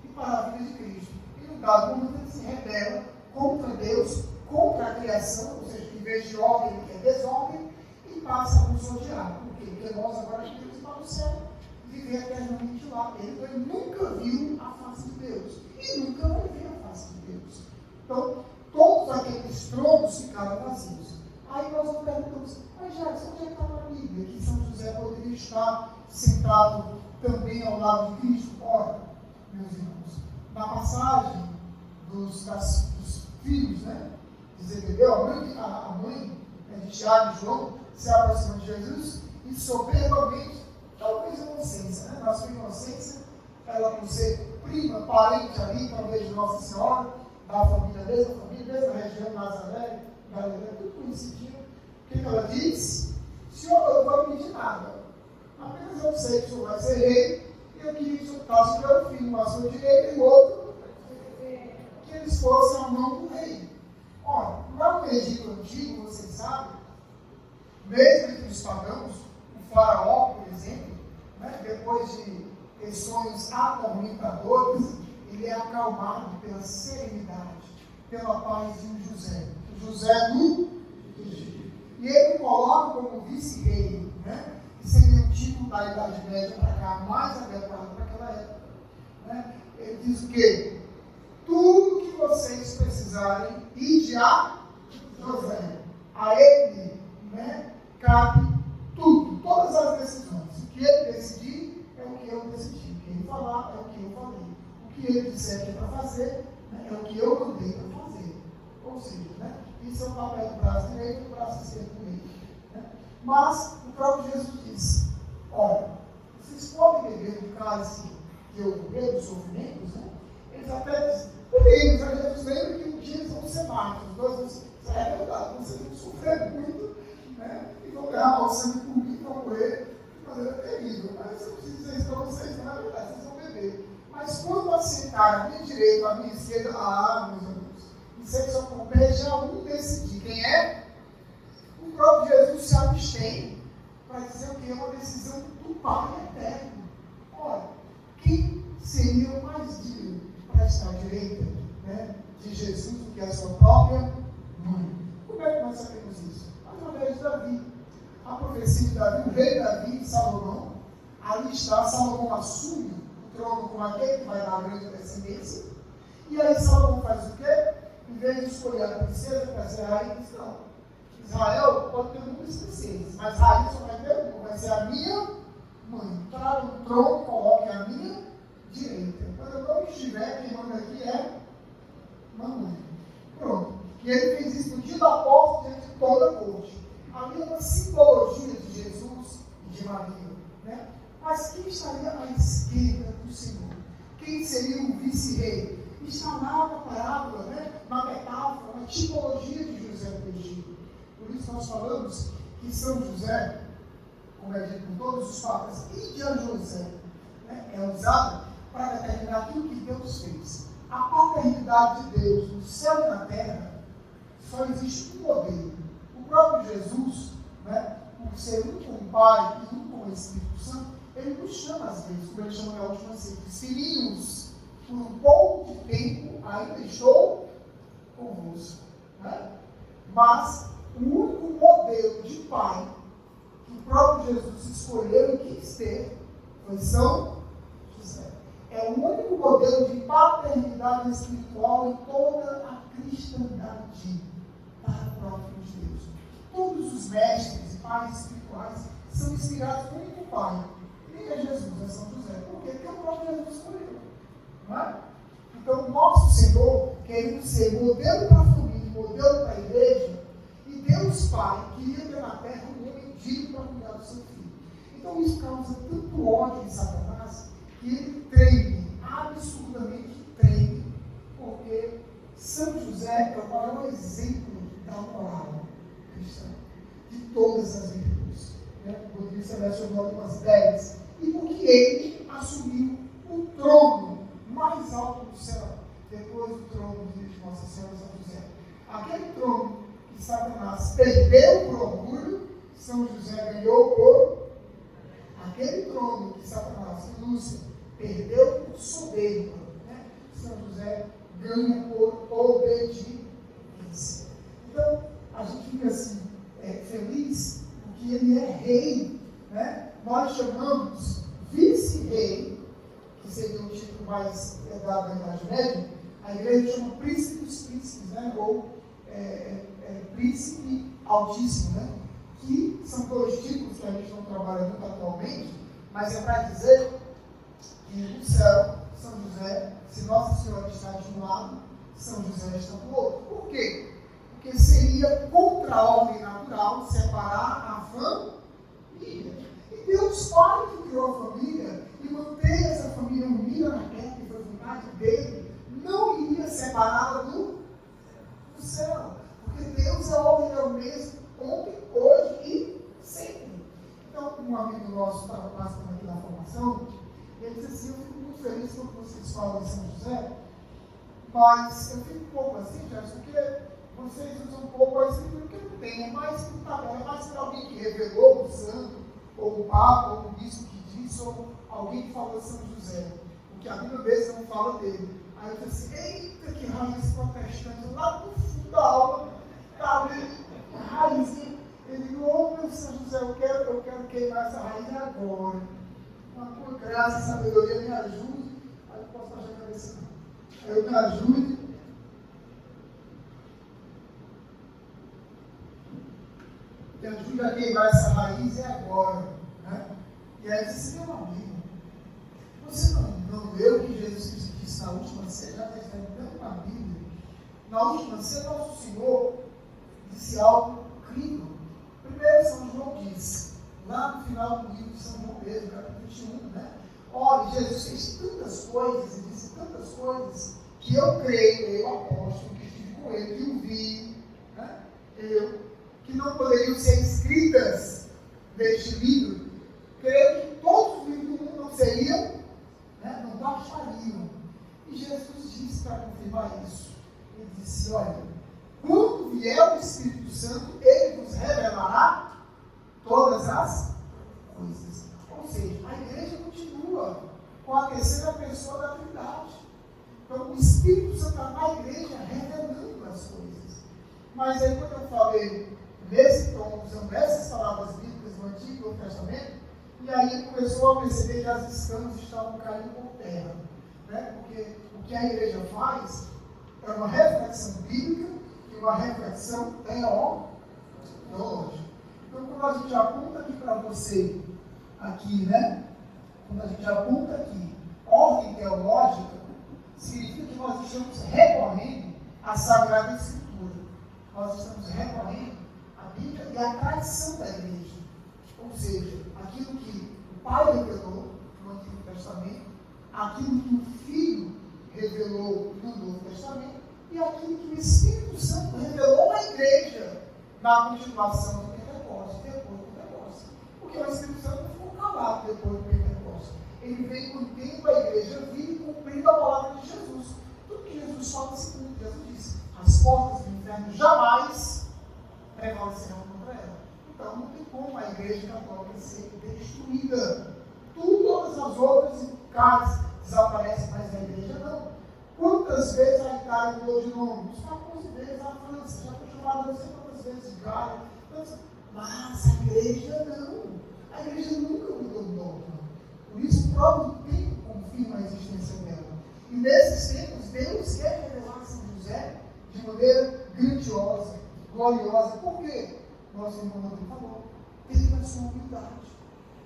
e para a vida de Cristo. E no dado momento ele se rebela contra Deus, contra a criação, ou seja, em vez de ordem, ele quer desordem, e passa a nos odiar. Por quê? Porque nós agora queremos ir para o céu e viver eternamente lá. Ele nunca viu a face de Deus e nunca vai ver a face de Deus. Então, todos aqueles tronos ficaram vazios. Aí nós nos perguntamos: mas Jackson, onde é que está a Bíblia? Que São José poderia estar sentado também ao lado de Cristo? Ora, meus irmãos, na passagem dos filhos, né, de Zebedeu, a mãe de Tiago e João se aproxima de Jesus e soberbamente, talvez inocência, né, na sua inocência, ela por ser prima, parente ali, talvez de Nossa Senhora, da família, mesma região, Nazaré, Galileia, tudo conhecidinho. O que ela diz? Senhor, eu não vou pedir nada. Apenas eu sei que o senhor vai ser rei, e eu queria que o senhor passe o meu filho à sua direita e o outro, que eles fossem a mão do rei. Ora, lá no Egito Antigo, vocês sabem, mesmo entre os pagãos, o faraó, por exemplo, né, depois de ter sonhos atormentadores, ele é acalmado pela serenidade, pela paz de um José. O José do Egito. E ele o coloca como vice-rei, né? Que seria um título da Idade Média para cá, mais adequado para aquela época. Né? Ele diz o quê? Tudo que vocês precisarem, ide a José. A ele, né, cabe tudo, todas as decisões. O que ele decidir é o que eu decidi. O que ele falar é o que eu falei. O que ele disser que é para fazer, né, é o que eu mandei para fazer. Ou seja, né, isso é o papel do braço direito e do braço esquerdo do meio. Né? Mas o próprio Jesus disse: olha, vocês podem beber do cálice que eu beber dos sofrimentos, né? Eles até dizem: podemos, mas Jesus lembra que um dia eles vão ser mortos. Os dois vão ser, é verdade, vocês vão sofrer muito, né? E vão derramar o sangue por mim, vão morrer de maneira terrível. Mas eu preciso dizer isso para vocês, não é verdade, vocês vão beber. Mas quando assentar a minha direita, a minha esquerda, meus amigos, isso aí só compete a um decidir. Quem é? O próprio Jesus se abstém para dizer o que é uma decisão do Pai eterno. Ora, quem seria o mais digno para estar à direita, né, de Jesus do que a sua própria mãe? Como é que nós sabemos isso? Através de Davi. A profecia de Davi, o rei Davi e Salomão, ali está, Salomão assume o trono com aquele que vai dar a grande descendência, e aí Salomão faz o quê? Em vez de escolher a princesa para ser rainha, diz: não, Israel pode ter muitas princesas, mas rainha só vai ter uma, vai ser a minha mãe. Traga o trono, coloque a minha direita. Quando eu não estiver, quem manda aqui é mamãe. Pronto. E ele fez isso no dia da posse, diante de toda a corte. Ali é uma simbologia de Jesus e de Maria. Né? Mas quem estaria à esquerda do Senhor? Quem seria o vice-rei? Está lá na parábola, né? Na metáfora, na tipologia de José do Egito. Por isso nós falamos que São José, como é dito por todos os papas, e de José, né, é usado para determinar tudo que Deus fez. a paternidade de Deus no céu e na terra, só existe um modelo. O próprio Jesus, né, por ser um com o Pai e um com o Espírito Santo, ele nos chama às vezes, como ele chama na última ceia, filhinhos, por um pouco de tempo ainda estou convosco. Né? Mas o único modelo de pai que o próprio Jesus escolheu e quis ter foi São José. É o único modelo de paternidade espiritual em toda a cristandade para o próprio Deus. Todos os mestres e pais espirituais são inspirados no único pai. Nem é Jesus, é São José. Por quê? Porque o próprio Jesus escolheu. Não é? Então, o nosso Senhor, querendo ser modelo para a família, modelo para a igreja, e Deus Pai queria ter na terra um homem digno para cuidar do seu filho. Então, isso causa tanto ódio em Satanás, que ele treme, absurdamente treme, porque São José é o maior exemplo da moral cristã, de todas as virtudes. O Rodrigo selecionou algumas 10, e porque ele assumiu o trono mais alto do céu, depois do trono de Nossa Senhora São José. Aquele trono que Satanás perdeu por orgulho, São José ganhou por... Aquele trono que Satanás, Lúcia, perdeu por soberba, né? São José ganha por obediência. Então, a gente fica assim, feliz, porque ele é rei, né? Nós chamamos vice-rei, que seria o título mais dado na Idade Média, a igreja chama príncipe dos príncipes, né? Ou príncipe altíssimo, né? Que são dois títulos que a gente não trabalha muito atualmente, mas é para dizer que no céu, São José, se Nossa Senhora está de um lado, São José está do outro. Por quê? Porque seria contra a ordem natural separar a família. E Deus Pai que criou a família e manteve essa família unida na terra, que foi vontade dele, não iria separá-la do céu. Porque Deus é o mesmo ontem, hoje e sempre. Então, um amigo nosso estava passando aqui na formação, ele disse assim: eu fico muito feliz quando vocês falam de São José, mas eu fico um pouco assim, Jefferson, porque vocês usam um pouco a escritura que não tem, é mais que tabela, é mais que alguém que revelou o santo, ou o papa, ou o bispo que disse, ou alguém que falou de São José, porque a Bíblia mesmo não fala dele. Aí eu disse assim: eita, que raiz protestante, lá no fundo da alma, tá ali, raiz. Ele disse: ô meu São José, eu quero queimar essa raiz agora. Mas por graça e sabedoria me ajude. Aí eu posso baixar a cabeça não. Aí eu me ajude. Me ajude a queimar essa raiz agora. Né? E aí eu disse: meu amigo, você não leu o que Jesus Cristo disse na última ceia? Já está escrito na Bíblia. Na última ceia, nosso Senhor disse algo incrível. Primeiro, São João diz, lá no final do livro de São João mesmo, capítulo 21, né? Olha, Jesus fez tantas coisas e disse tantas coisas que eu creio, eu apóstolo, que estive com ele, que o vi, né? Que não poderiam ser escritas neste livro. Creio que todos os livros do mundo não seriam, né? Não baixariam. E Jesus disse para confirmar isso. Ele disse: olha, quando vier o Espírito Santo, ele nos revelará todas as coisas. Ou seja, a igreja continua com a terceira pessoa da Trindade. Então, o Espírito Santo está na igreja revelando as coisas. Mas aí, quando eu falei nesse tom, usando essas palavras bíblicas do Antigo e Novo Testamento, e aí começou a perceber que as escamas estavam caindo por terra. Né? Porque o que a igreja faz é uma reflexão bíblica, uma reflexão teológica. Então, quando a gente aponta aqui para você, aqui, né? Quando a gente aponta aqui, ordem teológica, significa que nós estamos recorrendo à Sagrada Escritura. Nós estamos recorrendo à Bíblia e à tradição da igreja. Ou seja, aquilo que o Pai revelou no Antigo Testamento, aquilo que o Filho revelou no Novo Testamento, e aquilo que o Espírito Santo revelou à igreja na continuação do Pentecostes, depois do Pentecostes. Porque o Espírito Santo não ficou calado depois do Pentecostes. Ele veio mantendo a igreja viva e cumprindo a palavra de Jesus. Tudo E Jesus fala o seguinte, Jesus disse, as portas do inferno jamais prevalecerão contra ela. Então não tem como a igreja católica ser destruída. Todas as outras casas desaparecem, mas a igreja não. Quantas vezes a Itália mudou de nome? 14 vezes. A França já foi chamada não sei quantas vezes de Gália. Mas a igreja não. A igreja nunca mudou de nome. Por isso o próprio tempo confirma a existência dela. E nesses tempos, Deus quer revelar São José de maneira grandiosa, gloriosa. Por quê? Nosso irmão Rodrigo falou. Devido à sua humildade.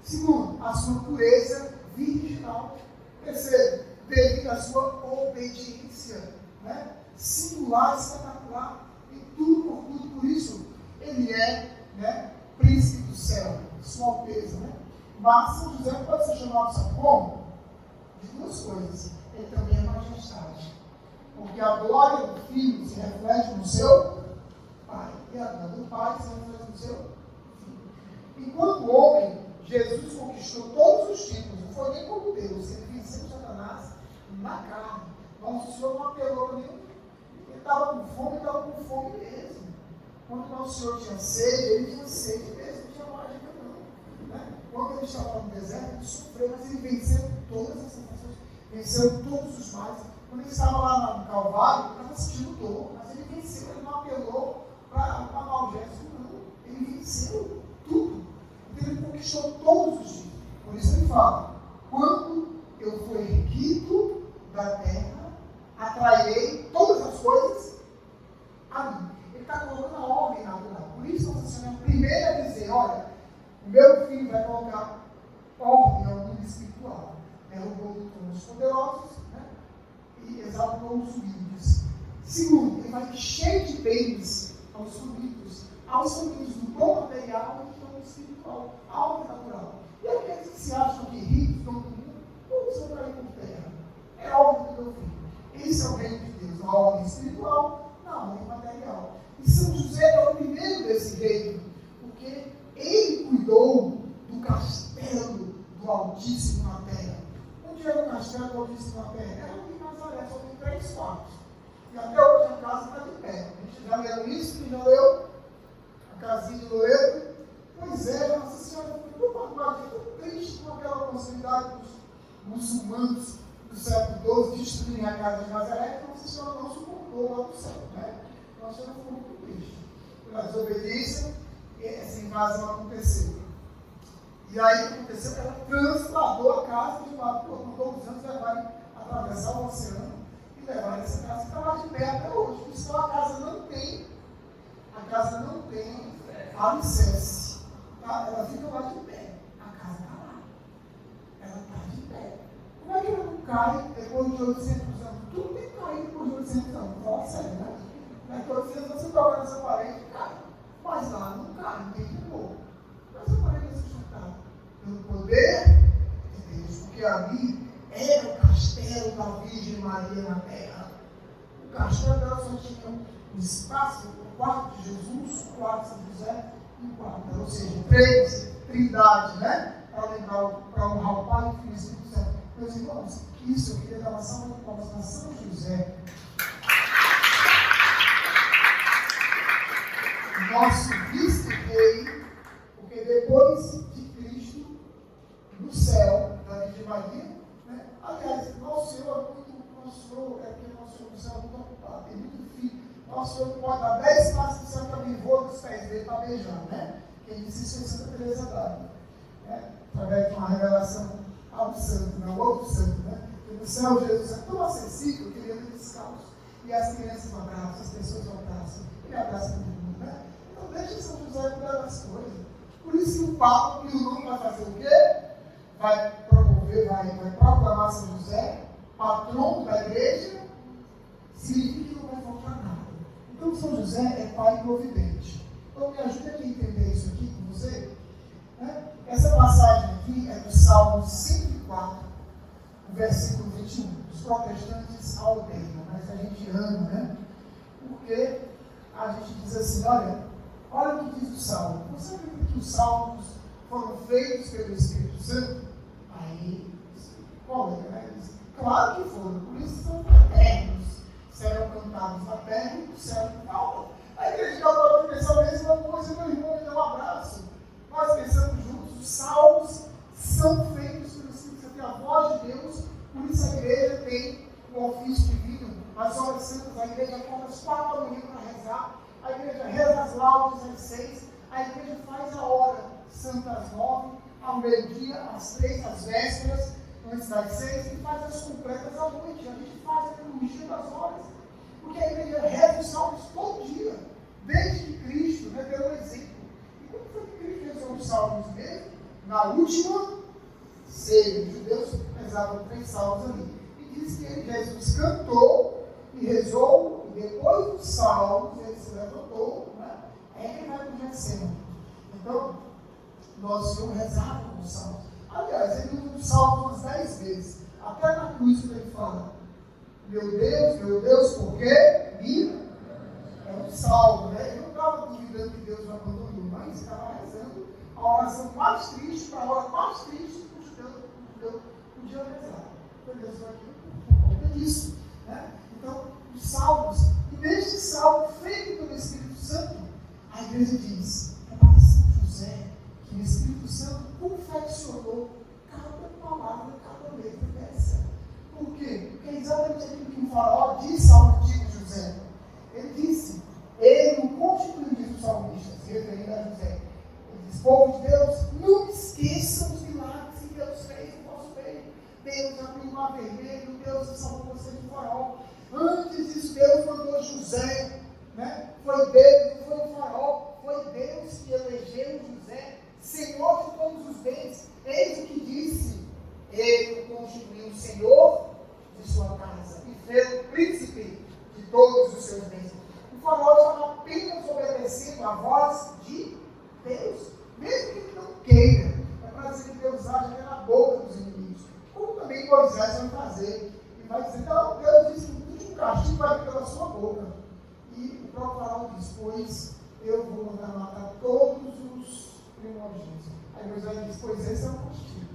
Segundo, a sua pureza virginal. Terceiro, devido à sua obediência, né? Singular, espetacular, e tudo por tudo. Por isso, ele é, né, príncipe do céu, sua alteza, né? Mas São José pode ser chamado São como? De duas coisas. Ele também é majestade. Porque a glória do Filho se reflete no seu Pai. E a glória do Pai se reflete no seu Filho. Enquanto homem, Jesus conquistou todos os títulos. Não foi nem como Deus. Ele venceu Satanás na carne. Nosso Senhor não apelou para nenhum. Ele estava com fome mesmo. Quando Nosso Senhor tinha sede, ele tinha sede mesmo. Não tinha mágica não. Né? Quando ele estava no deserto, ele sofreu, mas ele venceu todas as tentações. Venceu todos os males. Quando ele estava lá no Calvário, ele estava sentindo dor, mas ele venceu, ele não apelou para analgésico, não. Ele venceu tudo. Então ele conquistou todos os dias. Por isso ele fala, quando eu fui erguido da terra, atrairei todas as coisas a mim. Ele está colocando a ordem natural. Por isso Nossa Senhora é a primeira a dizer, olha, o meu filho vai colocar ordem ao mundo espiritual. Derrubou do trono os poderosos, né? E exaltou os humildes. Segundo, ele vai cheio de bens aos humildes do bom material e do bom espiritual, a ordem natural. E aqueles que se acham que ricos, dono do mundo, todos vão cair por terra. É a ordem do meu filho. Esse é o reino de Deus, na ordem espiritual, na ordem material. E São José é o primeiro desse reino, porque ele cuidou do castelo do Altíssimo na terra. Onde era o castelo do Altíssimo na terra? Era o de Nazaré, só tem 3 quartos. E até hoje a casa está de pé. A gente já leu isso, que já leu a casinha de Loedo. Pois é, Nossa Senhora ficou tão triste com aquela possibilidade dos muçulmanos do século XII destruírem a casa de Nazaré, que Nossa Senhora não suportou lá no céu. Né? Nossa Senhora ficou muito triste. Pela desobediência, essa invasão aconteceu. E aí o que aconteceu? Ela transladou a casa de lá por todos os anos, levaram atravessar o oceano e levaram essa casa que está lá de pé até hoje. Por isso a casa não tem alicerce. Tá? Ela fica lá de pé. A casa está lá. Ela está de pé. Como é que ela não cai depois de 800 anos? Tudo tem que cair depois de 800 anos. Vou falar sério, né? Daqui a 800 anos você toca nessa parede e cai. Mas lá não cai, não tem de novo. Essa parede é sustentada pelo poder de Deus. Porque ali era o castelo da Virgem Maria na terra. O castelo dela só tinha um espaço, o quarto de Jesus, o quarto de São José e o quarto dela. Ou seja, 3, trindade, né? Para honrar o Pai, o Filho e o Espírito Santo. Meus irmãos, isso eu queria dar uma salva de palmas para São José. Nosso vice-rei, porque depois de Cristo, no céu, da Virgem Maria, né? Aliás, Nosso Senhor é porque Nosso Senhor no céu é muito ocupado, tem muito filho. Nosso Senhor pode dar 10 passos do céu também voa dos pés dele para beijar, né? Quem disse isso foi Santa Teresa d'Ávila, né? Através de uma revelação ao santo, não outro santo, né? Porque no céu Jesus é tão acessível que ele anda descalço. E as crianças o abraçam, as pessoas o abraçam, ele abraça todo mundo, né? Então deixa São José cuidar das coisas. Por isso que o Papa e o Nuno vai fazer o quê? Vai promover, vai proclamar São José, patrono da igreja, significa que não vai faltar nada. Então São José é pai providente. Então me ajuda aqui a entender isso aqui com você. Né? Essa passagem aqui é do Salmo 104, versículo 21. Os protestantes a odeiam, mas a gente ama, né? Porque a gente diz assim, olha o que diz o Salmo. Você acredita que os Salmos foram feitos pelo Espírito Santo? Aí, polêmica, né? Claro que foram, por isso são eternos. serão cantados na terra e no céu de palmas. A igreja católica pensa a mesma coisa, meu irmão, me dá um abraço. Nós pensamos juntos, os salmos são feitos pelo Espírito Santo, a voz de Deus, por isso a igreja tem o ofício divino, as horas santas, a igreja acorda às 4 da manhã para rezar, a igreja reza as laudes às 6, a igreja faz a hora santa às 9, ao meio-dia, às 3, às vésperas, antes das 6, e faz as completas à noite. A gente faz a liturgia das horas, porque a igreja reza os salmos todo dia, desde que Cristo deu um exemplo. E como foi que Cristo rezou os salmos mesmo? Na última ceia, os judeus rezavam 3 salmos ali. E diz que Jesus cantou e rezou, e depois dos salmos ele se levantou, né? É que ele vai para o Getsemane. Então, nós vamos rezar com os salmos. Aliás, ele usa os salmos umas 10 vezes. Até na cruz que ele fala: meu Deus, por que me... É um salmo, né? Ele não estava duvidando que Deus não abandonou, mas estava rezando a oração mais triste, para a hora mais triste que o judeu podia rezar. Então, Deus vai aqui por conta disso, né? Então, os salmos, e neste salmo feito pelo Espírito Santo, a igreja diz: é para São José que o Espírito Santo confeccionou cada palavra, cada letra dessa. Por quê? Porque é exatamente aquilo que o faraó disse ao antigo José. Ele disse, ele o constituiu, diz o salmista, se referindo a José. Ele diz: povo de Deus, não esqueçam os milagres que Deus fez no vosso meio. Deus abriu o mar vermelho, Deus salvou vocês do faraó. Antes disso, Deus mandou José, né? Foi Deus, não foi o faraó, foi Deus que elegeu José senhor de todos os bens. Eis o que disse: ele o constituiu o senhor de sua casa e fez o príncipe de todos os seus bens. O faraó estava apenas obedecendo a voz de Deus, mesmo que ele não queira. É para dizer que Deus age até na boca dos inimigos, como também Moisés vai fazer. E vai dizer: não, Deus disse que o último castigo vai vir pela sua boca. E o próprio faraó diz: pois eu vou mandar matar todos os primogênitos. Aí Moisés diz: pois esse é o castigo.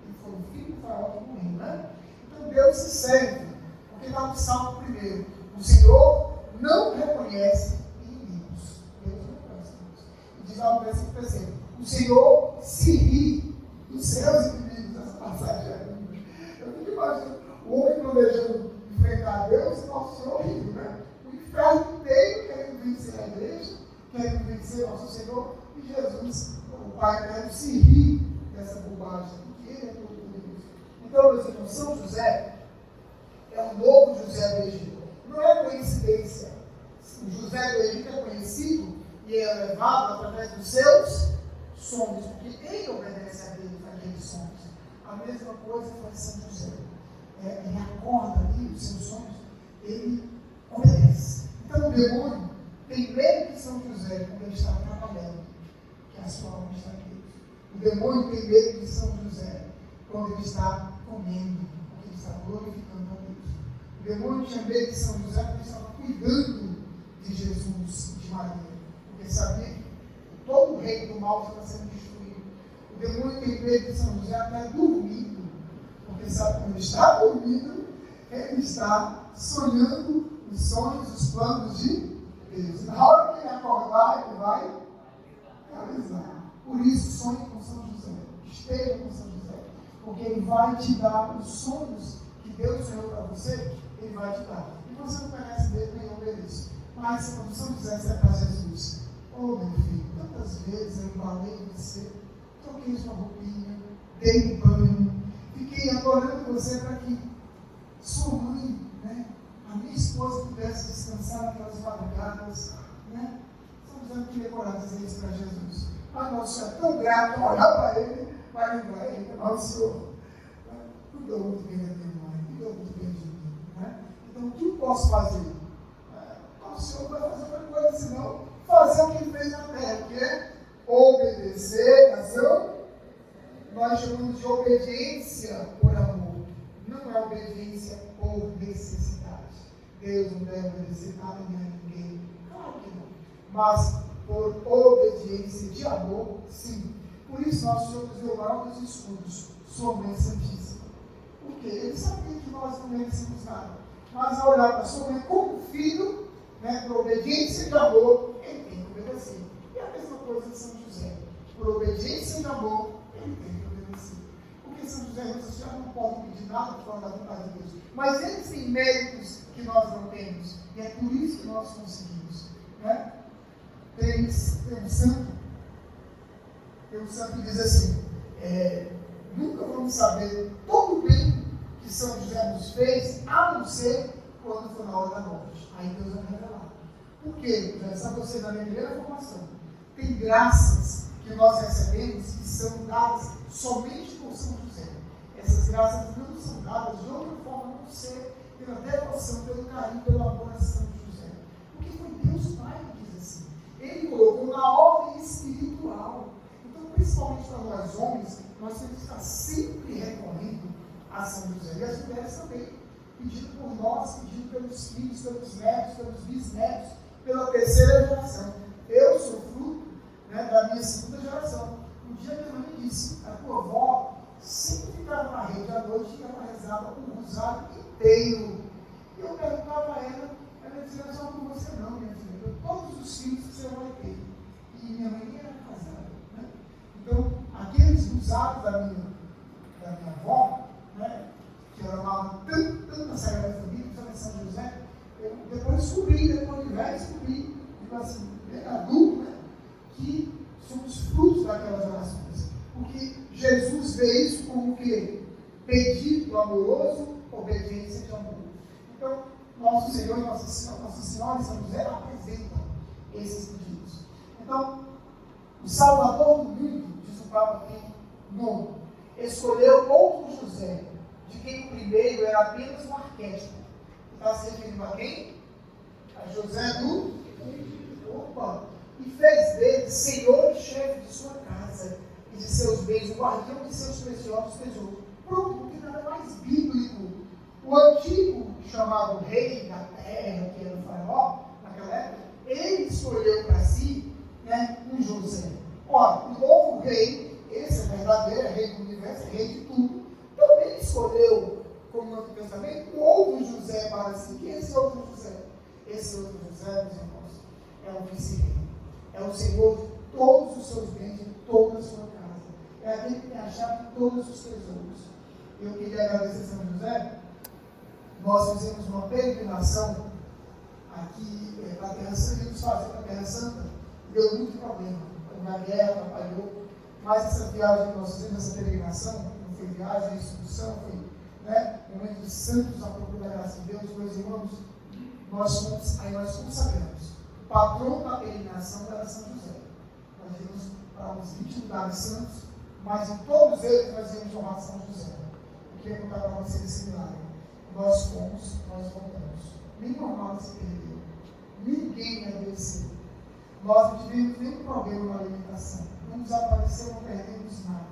Ele foi o filho do faraó que morreu, né? Então Deus se serve, porque está no Salmo primeiro: o Senhor não reconhece inimigos. Deus não reconhece inimigos. E diz lá no versículo terceiro: o Senhor se ri dos seus inimigos. Essa passagem é linda. Eu fico imaginando o homem planejando enfrentar Deus e nosso Senhor rindo, né? O inferno inteiro querendo vencer a igreja, querendo vencer nosso Senhor, e Jesus, o Pai eterno, se ri dessa bobagem, porque ele é todo poderoso. Então, meus irmãos, São José é o novo José do Egito. Não é coincidência. O José do Egito é conhecido e é elevado através dos seus sonhos, porque ele obedece a Deus naqueles sonhos. A mesma coisa foi São José. Ele acorda ali os seus sonhos, ele obedece. Então o demônio tem medo de São José quando ele está trabalhando, que a sua alma está aqui. O demônio tem medo de São José quando ele está comendo, porque ele está glorificando a Deus. O demônio tinha medo de São José porque ele estava cuidando de Jesus, de Maria, porque sabia que todo o reino do mal estava sendo destruído. O demônio tem medo de São José até dormindo, porque sabe que quando ele está dormindo, ele está sonhando os sonhos, os planos de Deus. Na hora que ele acordar, ele vai realizar. Por isso, sonhe com São José. Esteja com São José. Porque ele vai te dar os sonhos que Deus sonhou para você, ele vai te dar. E você não conhece dele, nem obedeça. Mas quando São José disser para Jesus: oh meu filho, tantas vezes eu embalei você, troquei sua roupinha, dei um banho, fiquei adorando você para que sua mãe, né, a minha esposa, pudesse descansar naquelas madrugadas, né? São José não queria coragem de dizer isso para Jesus. Mas nosso Senhor é tão grato, olhar para ele, vai lembrar ele: nosso Senhor cuidou muito bem da minha mãe, cuidou muito bem de mim, né? Então o que eu posso fazer? Nosso Senhor vai fazer outra coisa senão fazer o que ele fez na terra, que é obedecer a seu. Nós chamamos de obediência por amor, não é obediência por necessidade. Deus não deve obedecer a ninguém, claro que não, mas por obediência de amor, sim. Por isso nosso Senhor nos deu maior dos escudos, sua mãe santíssima. Porque ele sabia que nós não merecemos nada, mas a olhar para sua mãe como filho, né, por obediência de amor, ele tem que obedecer. E a mesma coisa de São José. Por obediência de amor, ele tem que obedecer. Porque São José e Nossa Senhora não podem pedir nada fora da vontade de Deus. Mas eles têm méritos que nós não temos. E é por isso que nós conseguimos. Né? Tem um santo que diz assim, nunca vamos saber todo o bem que São José nos fez, a não ser quando for na hora da morte. Aí Deus vai revelar. Por quê? Já está você na minha primeira formação. Tem graças que nós recebemos que são dadas somente por São José. Essas graças não são dadas de outra forma, a não ser pela devoção, pelo carinho, pelo amor a São José. Porque foi Deus Pai que diz assim. Ele colocou na ordem espiritual. Então, principalmente para nós homens, nós temos que estar sempre recorrendo a São José. E as mulheres também, pedindo por nós, pedindo pelos filhos, pelos netos, pelos bisnetos, pela terceira geração. Eu sou fruto, né, da minha segunda geração. Um dia minha mãe me disse, a tua avó sempre ficava na rede à noite e ela rezava o rosário inteiro. E eu perguntava a ela dizia, não é só por você não, minha filha, por todos os filhos que você vai ter. E minha mãe nem era casada. Né? Então, aqueles rosários da minha avó, né, que ela amava tanto a Sagrada Família, principalmente São José, eu depois descobri, depois de velho, descobri, tipo assim, adulto, né, que somos frutos daquelas orações. Porque Jesus vê isso como o quê? Pedido amoroso, obediência de amor. Então, nosso Senhor e Nossa Senhora e São José apresentam esses pedidos. Então, o Salvador do mundo, diz o Papa Pio IX, escolheu outro José, de quem o primeiro era apenas um arquétipo. Está se referindo a quem? A José do Opa! E fez dele senhor e chefe de sua casa e de seus bens, o guardião de seus preciosos tesouros. Pronto, porque nada mais bíblico. O antigo, chamado rei da terra, que era o faraó, naquela época, ele escolheu para si, né, um José. Ora, o novo rei, esse é verdadeiro, é rei do universo, é rei de tudo, também escolheu, como no Antigo Testamento, um outro José para si. Que é esse outro José? Esse outro José, meus irmãos, é o vice-rei. É o Senhor de todos os seus bens, de toda a sua casa. É aquele que tem a chave de todos os tesouros. Eu queria agradecer a São José. Nós fizemos uma peregrinação aqui para a Terra Santa, íamos fazer para a Terra Santa, deu muito problema. A guerra atrapalhou, mas essa viagem que nós fizemos, essa peregrinação, não foi viagem, a excursão, foi, né, momento de santos à procura da graça de Deus, meus irmãos, nós consagramos. O patrão da peregrinação era São José. Nós íamos para uns 20 lugares santos, mas em todos eles nós íamos honrar São José. Eu queria contar para vocês esse milagre. Nós fomos, nós voltamos. Nenhuma mala se perdeu. Ninguém adoeceu. Nós não tivemos nenhum problema na alimentação. Não desapareceu, não perdemos nada.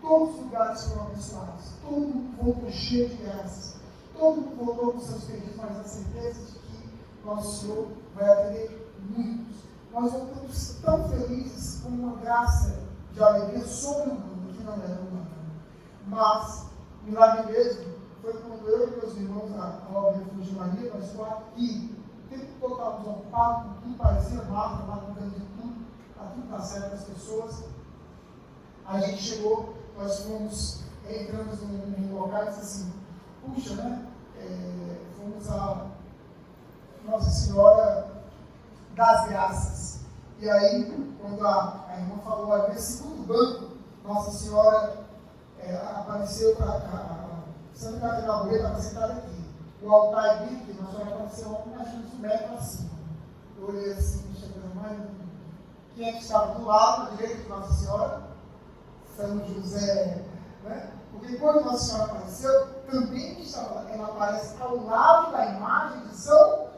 Todos os lugares foram abençoados. Todo mundo voltou cheio de graças. Todo mundo voltou com seus pedidos, mas a certeza de que nosso Senhor vai atender muitos. Nós voltamos tão felizes com uma graça de alegria sobre-humana, que não era humana. Mas, milagre mesmo, foi quando eu e meus irmãos, a obra Refúgio Maria, nós quatro, e o tempo todo estávamos ocupados com tudo, parecia Marta, lá cuidando de tudo, para tudo dar certo para as pessoas. A gente chegou, nós entramos num local e disse assim, puxa, né? Fomos a Nossa Senhora das Graças. E aí, quando a irmã falou, olha, nesse segundo banco, Nossa Senhora apareceu para a Santa Catarina da Borreta, estava sentada aqui. O altar é bem aqui, Nossa Senhora apareceu mais ou menos 1 metro acima. Eu olhei assim, chegando mais. Quem é que estava do lado, à direita de Nossa Senhora? São José, né? Porque quando Nossa Senhora apareceu, também estava lá. Ela aparece ao lado da imagem de São,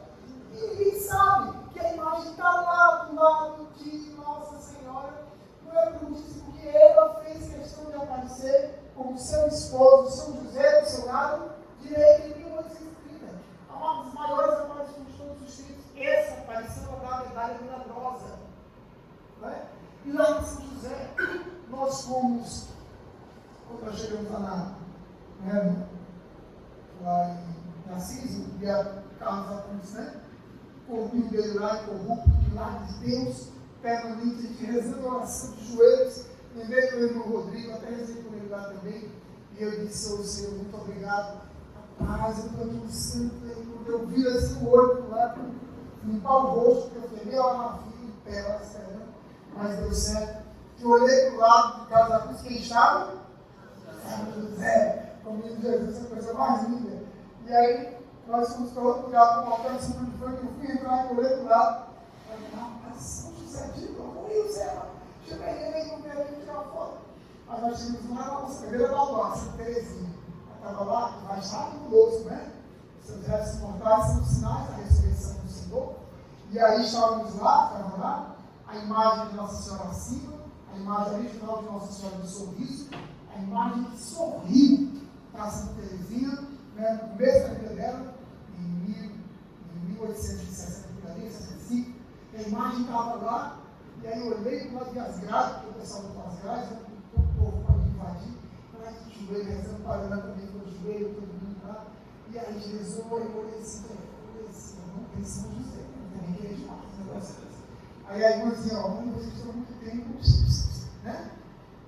e ninguém sabe que a imagem está lá do lado de Nossa Senhora. Não é por isso, porque ela fez questão de aparecer como seu esposo, São José, do seu lado direito, em 1830. Uma das maiores aparições de todos os tempos. Essa aparição da verdade milagrosa. Né? E lá em São José, nós fomos, quando nós chegamos lá em Assis, e família Carlos Afonso, né? O corpinho dele lá incorrupto, de lá de Deus, permanente, de rezando oração de joelhos. Lembrei do irmão Rodrigo, até rezei com ele lá também. E eu disse ao Senhor, muito obrigado. Rapaz, eu estou aqui santo, quando eu vi assim o olho do lado, limpar o rosto, porque eu fiquei meia hora na fila, em pé lá esperando, mas deu certo. Eu olhei para o lado de Carlos Afonso, quem estava? São José, como diz Jesus, a coisa mais linda. E aí, nós fomos para outro lugar, para o altar, assim, onde foi que eu fui entrar e olhei para o lado. Eu falei, São José, diga, eu vou ir, Zé, cheguei aí, não quero tirar uma foto. Mas nós tínhamos lá na nossa primeira balança, Santa Terezinha. Ela estava lá, mais fabuloso, né? Seus restos mortais são sinais da ressurreição do Senhor. E aí estávamos lá, estava lá, a imagem de Nossa Senhora acima, a imagem original de Nossa Senhora do Sorriso, a imagem que sorriu para Santa Terezinha, né, no começo da vida dela, em 1860, 65, a imagem estava lá, e aí eu olhei para uma as grades, porque o pessoal botou as grades, o povo para me invadir, para de joelho, rezando, parando também com o joelho, todo mundo lá, e aí Jesus, eu olhei assim, não tem São José, não tem ninguém demais, negócio desse. Aí a irmãzinha, ó, vocês estão muito tempo, né?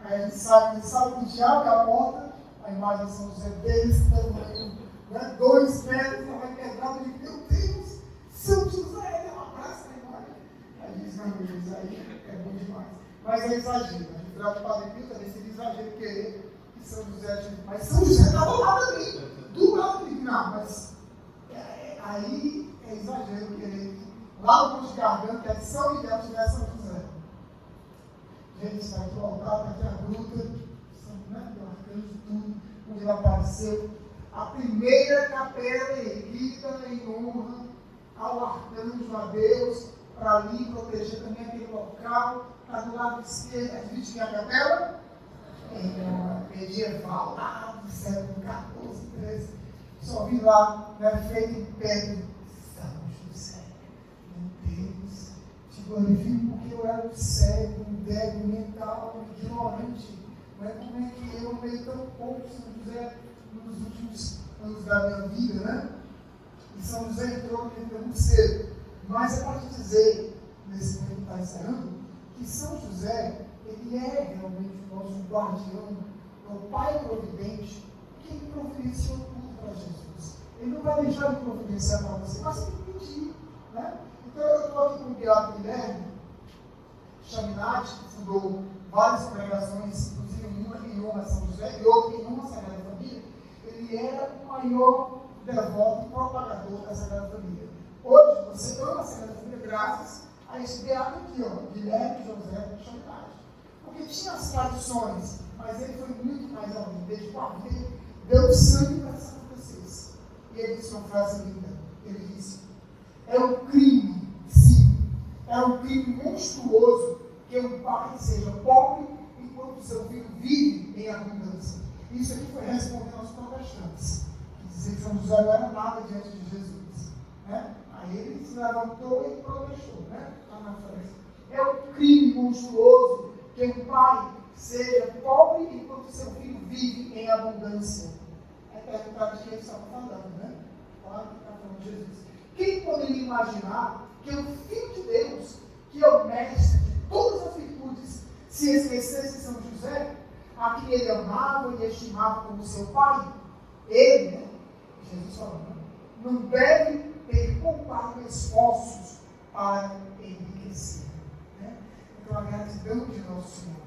Aí a gente sabe que o diabo é a porta, a imagem de São José deles, né? 2 metros, ela vai quebrar, eu digo, meu Deus, São José, é uma praça a imagem. Aí diz, não, isso aí é bom demais. Mas é exagero, a gente vai para o Padre Pio também, seria exagero querer que São José, mas São José estava lá também, do lado de não, mas aí é exagero querer que lá no Monte Garganta, que é de São Miguel, tivesse São José. Gente, está aqui o altar, está aqui a gruta, né, do arcanjo, tudo, onde ele apareceu. A primeira capela erguida em honra ao arcanjo, a Deus, para ali proteger também aquele local. Está do lado esquerdo, a gente tem a capela medieval, lá do século XIV, XIII. Só vi lá, né, feito em pedra. São José, meu Deus, te glorifico porque eu era um cego, um débil mental, um ignorante. Mas como é que eu amei tão pouco São José nos últimos anos da minha vida, né? E São José entrou na minha vida muito cedo. Mas é para te dizer, nesse momento que está encerrando, que São José, ele é realmente o nosso guardião, é o Pai Providente, que providenciou tudo para Jesus. Ele não vai deixar de providenciar para você, mas tem que pedir, né? Então eu estou aqui com o Beato Guilherme Chaminati, que fundou várias congregações, inclusive uma em honra a São José e outra em honra a Sagrada Família. Ele era o maior devoto e propagador da Sagrada Família. Hoje você ama a Sagrada Família graças a esse beato aqui, ó, Guilherme José Chaminati. Porque tinha as tradições, mas ele foi muito mais além. Dedicou a vida, deu sangue para que isso acontecesse. E ele disse uma frase linda. Ele disse: é um crime, sim, é um crime monstruoso que um pai seja pobre enquanto seu filho vive em abundância. Isso aqui foi respondendo aos protestantes, que diziam que São José não era nada diante de Jesus, né? Aí ele se levantou e protestou, né? Lá na frente. É um crime monstruoso que um pai seja pobre enquanto seu filho vive em abundância. É perguntar de quem ele estava falando, né? Claro que está falando de Jesus. Quem poderia imaginar que o Filho de Deus, que é o mestre de todas as virtudes, se esquecesse de São José, a quem ele amava e estimava como seu pai? Ele, né? Jesus falou, não deve ter poupado esforços para enriquecer. Né? Então a gratidão de nosso Senhor,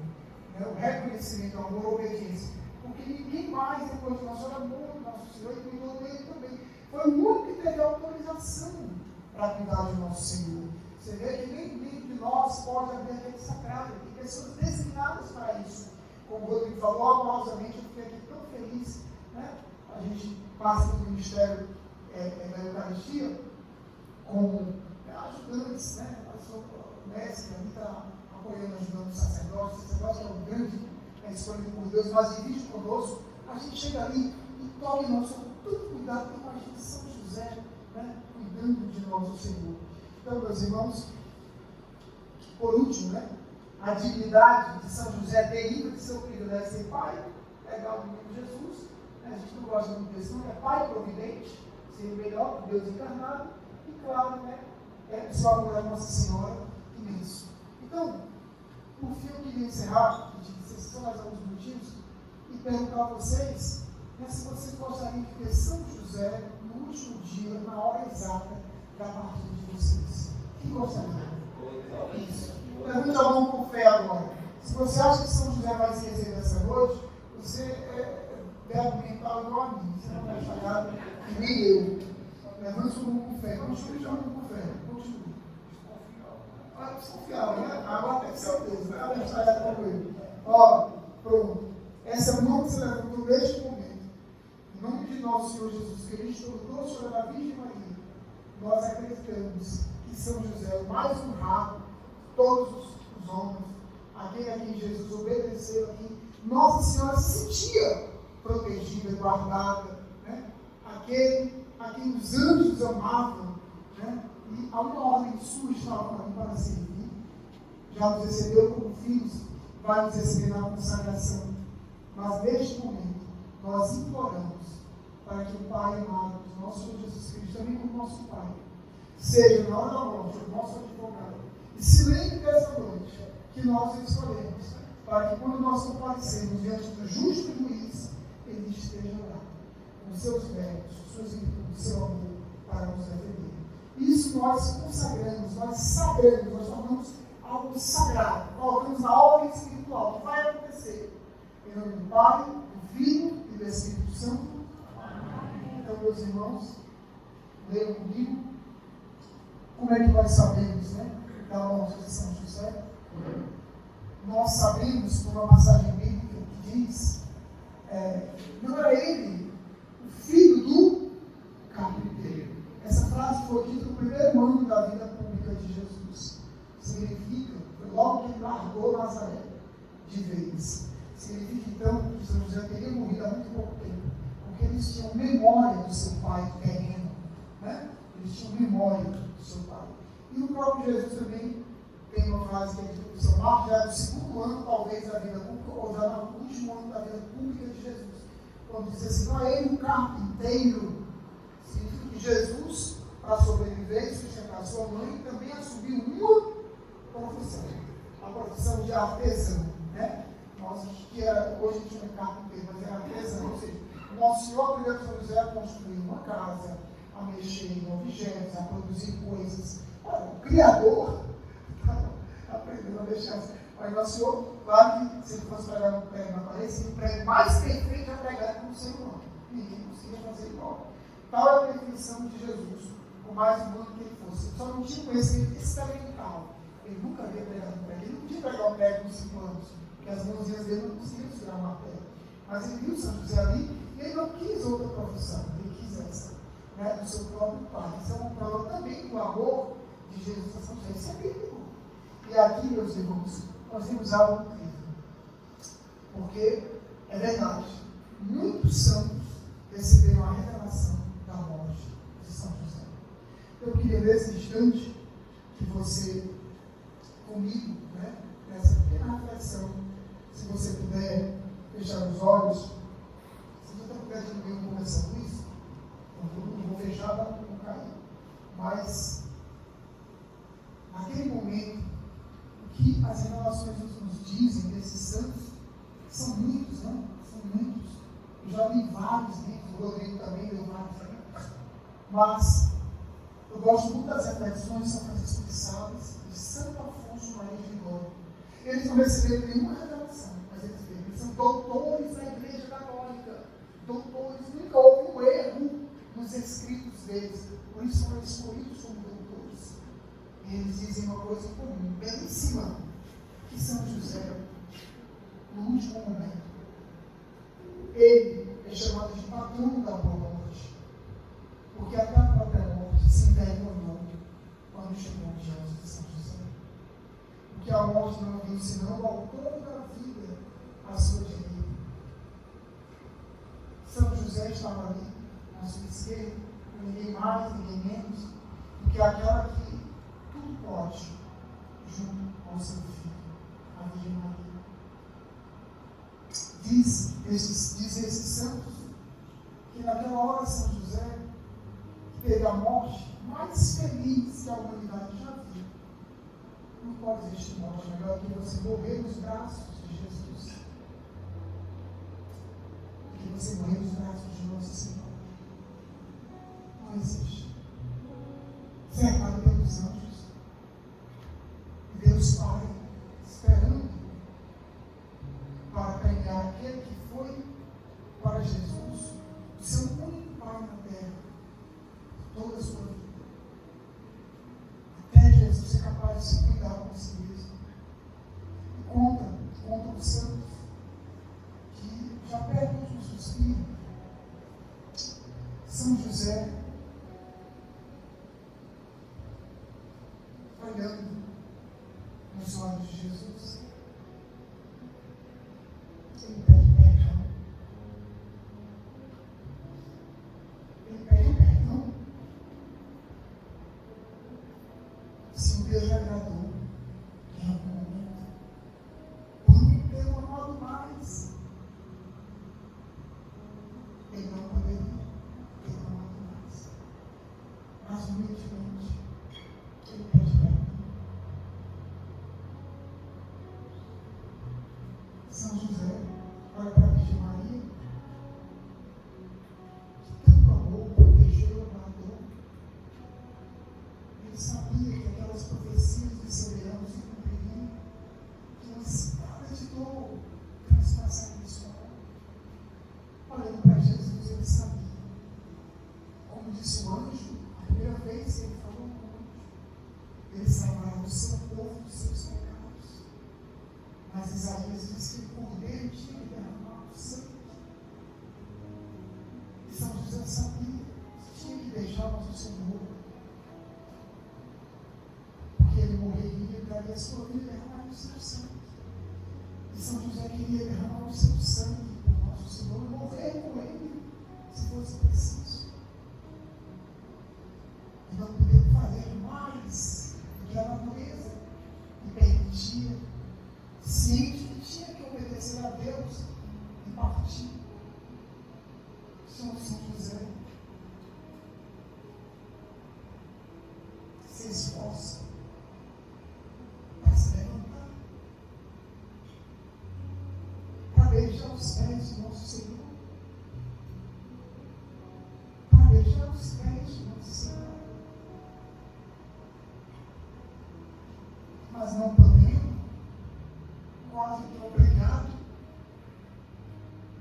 né? O reconhecimento, o amor, a obediência. Porque ninguém mais, depois de nós, amor do nosso Senhor e cuidou dele também. Foi o único que teve autorização para cuidar de nosso Senhor. Você vê que nem dentro de nós pode haver aquele sagrado, tem pessoas designadas para isso. Como o Rodrigo falou, amorosamente, eu fiquei aqui tão feliz, né? A gente passa do ministério da Eucaristia como ajudantes, né? O mestre ali está apoiando, ajudando o sacerdote é um grande escolhido por Deus, mas divide conosco. A gente chega ali e toma em nós com todo cuidado, porque imagina São José, né? Cuidando de nós, o Senhor. Então, meus irmãos, por último, né? A dignidade de São José deriva de seu privilégio de ser pai, legal do menino Jesus, né? A gente não gosta muito desse nome, é pai providente. Seria melhor que Deus encarnado e, claro, né, o seu amor a Nossa Senhora imenso. Então, por fim, eu queria encerrar, esses são mais alguns motivos, e perguntar a vocês se vocês gostariam de ver São José no último dia, na hora exata da partida de vocês. Quem gostaria? Isso. Pergunte a mão com fé agora. Se você acha que São José vai se receber essa noite, você deve argumentar igual a mim. Você não vai falhar que nem eu. Levante o mão com fé. Continue chamando com fé. Continue. Desconfiar, né? Agora tem certeza. Não vai falhar com ele. Ó, pronto. Essa mão que você levantou neste momento, em nome de nosso Senhor Jesus Cristo, o doce Senhor da Virgem Maria, nós acreditamos que São José é o mais honrado de todos os homens, aquele a quem Jesus obedeceu, a quem Nossa Senhora se sentia protegida, guardada, né? Aquele a quem os anjos amavam, né? E a uma ordem sua estava para servir, já nos recebeu como filhos, vai nos receber na consagração. Mas neste momento, nós imploramos para que o Pai amado do nosso Senhor Jesus Cristo, também como nosso Pai, seja na hora da morte o nosso advogado. E se lembre dessa noite que nós o escolhemos, para que quando nós comparecermos diante do justo juiz, ele esteja lá, com seus méritos, suas virtudes, seu amor, para nos defender. Isso nós consagramos, nós sagramos, nós tornamos algo sagrado, colocamos na ordem espiritual, que vai acontecer. Em nome do Pai, do Filho e do Espírito Santo. Então, meus irmãos, leiam comigo. Como é que nós sabemos, né, da morte de São José? Nós sabemos, por uma passagem bíblica que diz, não era ele o filho do carpinteiro. Essa frase foi dita no primeiro ano da vida pública de Jesus. Significa, foi logo que ele largou Nazaré de vez. Significa, então, que São José teria morrido há muito pouco tempo, porque eles tinham memória do seu pai terreno, né? Eles tinham memória do seu pai. E o próprio Jesus também tem uma frase que é dita por São Marcos, já no segundo ano, talvez, da vida pública, ou já no último ano da vida pública de Jesus, quando diz assim, não é ele o carpinteiro. Significa que Jesus, para sobreviver e sustentar sua mãe, também assumiu uma profissão, a profissão de artesão, né? Nós, que era, hoje a gente não é carpinteiro, mas era artesão, ou seja, o nosso Senhor aprendeu São José a construir uma casa, a mexer em objetos, a produzir coisas. Olha, o Criador aprendeu a mexer assim. Mas nosso Senhor, claro que se ele fosse pregar um prego na parede, seria o prego mais perfeito a pregar como ser humano. Ninguém conseguia fazer igual. Tal é a definição de Jesus, por mais humano que ele fosse. Ele só não tinha conhecimento experimental. Ele nunca havia pregado um prego. Ele não podia pregar um prego com 5 anos, porque as mãozinhas dele não conseguiam segurar uma pedra. Mas ele viu São José ali e ele não quis outra profissão. Ele quis essa, né, do seu próprio pai. Isso é uma prova também do amor de Jesus a São José. Isso é bíblico. E aqui, meus irmãos, nós temos algo incrível. Porque, é verdade, muitos santos receberam a revelação da morte de São José. Eu queria, nesse instante, que você, comigo, né, nessa pequena reflexão, se você puder fechar os olhos, se você puder diminuir um pouco essa luz, eu não vou fechar para não cair. Mas, naquele momento, o que as revelações nos dizem desses santos são muitos, né? São muitos. Eu já li vários livros, o Rodrigo também leu vários livros. Mas eu gosto muito das reflexões de São Francisco de Sales e Santo Afonso Maria de Ligório. Eles não receberam nenhuma revelação, mas eles são doutores da Igreja Católica. Doutores, nunca houve um erro nos escritos deles. Por isso foram escolhidos como doutores. E eles dizem uma coisa comum, belíssima, que São José, no último momento, ele é chamado de patrono da boa morte, porque até a própria morte se envergonhou quando chegou diante de São José. Porque a morte não viu senão o autor da vida à sua direita. São José estava ali, à sua esquerda, ninguém mais, ninguém menos, do que aquela que tudo pode, junto ao seu filho, a Virgem Maria. Diz esses santos que naquela hora São José teve a morte mais feliz que a humanidade já viu. Não pode existir morte melhor que você morrer nos braços de Jesus. Que você morrer nos braços de Nosso Senhor. Não existe. Cercado pelos anjos. E Deus Pai esperando para premiar aquele que foi para Jesus, o seu único Pai na terra, toda a sua vida. Até Jesus ser capaz de se cuidar com si mesmo. E conta os santos que já perde o último suspiro. São José, olhando nos olhos de Jesus, ele pede perdão. Ele pede perdão. Se o Deus agradou em algum momento, quando ele deu amado mais, ele não poderia ter amado mais. Mas humildemente, ele pede perdão. São José olha para a Virgem Maria, que tanto amou, protegeu, guardou. Ele sabia que aquelas profecias de Simeão se cumpririam, que uma espada de dor transpassaria sua alma. Olhando para Jesus, ele sabia. Como disse o anjo, a primeira vez que ele falou com o anjo, ele salvará o seu povo dos seus pecados. Mas Isaías diz que por dele tinha que derramar o sangue. E São José sabia que tinha que deixar Nosso Senhor, porque ele morreria e daria a sua vida e derramar o seu sangue. E São José queria derramar o seu sangue por Nosso Senhor e morrer com ele, se fosse preciso. E não poder fazer mais do que a natureza lhe permitia, ciente que tinha que obedecer a Deus e partir. São José se esforça para se levantar, para beijar os pés do nosso Senhor, para beijar os pés do nosso Senhor, mas não podendo, quase que obrigado,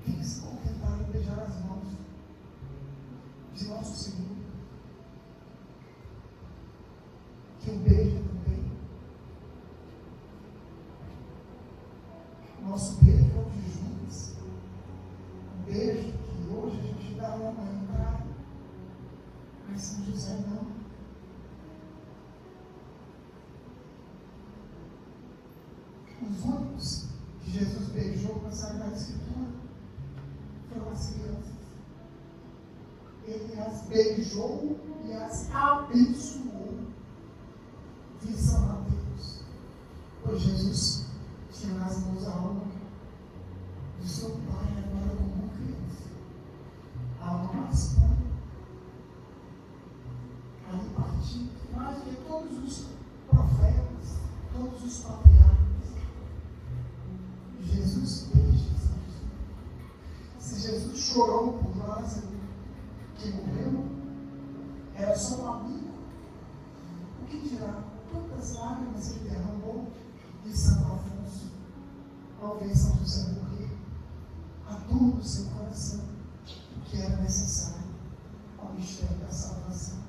quem se contentar em beijar as mãos de Nosso Senhor, que o beija também. Nosso beijo é o de Judas, um beijo que hoje a gente dá uma entrada, mas São José não. Os únicos que Jesus beijou com a Sagrada Escritura foram as crianças. Ele as beijou e as abençoou. Diz São Mateus. Pois Jesus tinha nas mãos a alma do seu Pai agora como criança. A alma mais pura. Ali partiu mais do que todos os profetas, todos os patriarcas. Jesus beija. Se Jesus chorou por Lázaro, que morreu, era só um amigo. O que dirá? Quantas lágrimas ele derramou de Santo Afonso ao ver São José morrer? A dor do seu coração, que era necessário ao mistério da salvação.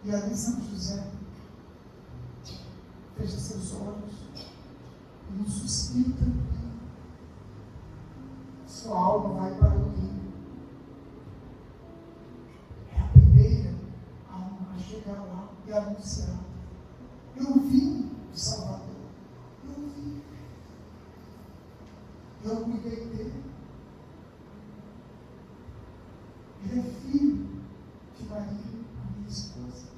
E ali São José fecha seus olhos e um suspiro tranquilo. Sua alma vai para o rio. É a primeira alma a chegar lá e anunciar: eu vi o Salvador. Eu vi. Eu cuidei dele. Ele é filho de Maria, a minha esposa.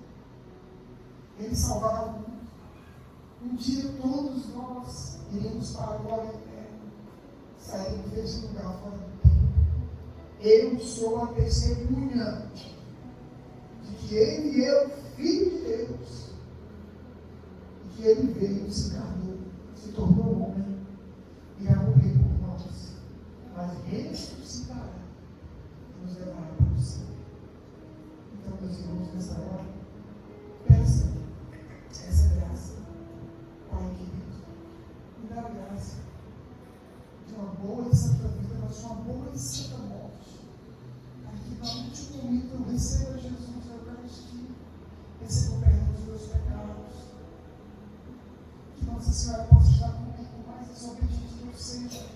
Ele salvará o mundo. Um dia todos nós iremos para a glória eterna, sairemos desse lugar fora do tempo. Eu sou a testemunha. que ele é o Filho de Deus, e que ele veio, se encarnou, se tornou homem, e a morrer por nós, mas ressuscitará e nos levará para o céu. Então, meus irmãos, nessa hora, peça essa graça. Pai querido, me dá a graça de uma boa e santa vida, mas de uma boa e santa morte, para que no último momento eu receba Jesus na Eucaristia, receba o perdão dos meus pecados, que Nossa Senhora possa estar comigo, mais desobediente que eu seja,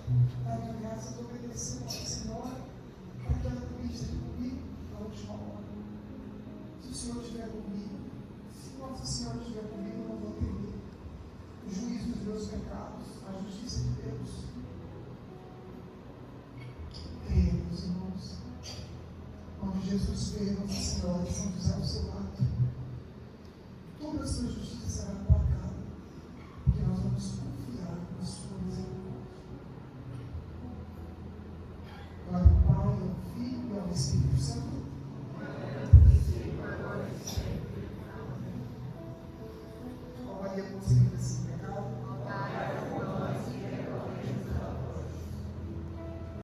dar a graça de obedecer a Nossa Senhora, para que ela também esteja comigo na última hora. Se o Senhor estiver comigo, se Nossa Senhora estiver comigo, eu não vou temer o juízo dos meus pecados, a justiça de Deus. Creia, meus irmãos, quando Jesus veio, Nossa Senhora, São José ao seu lado, toda a sua justiça será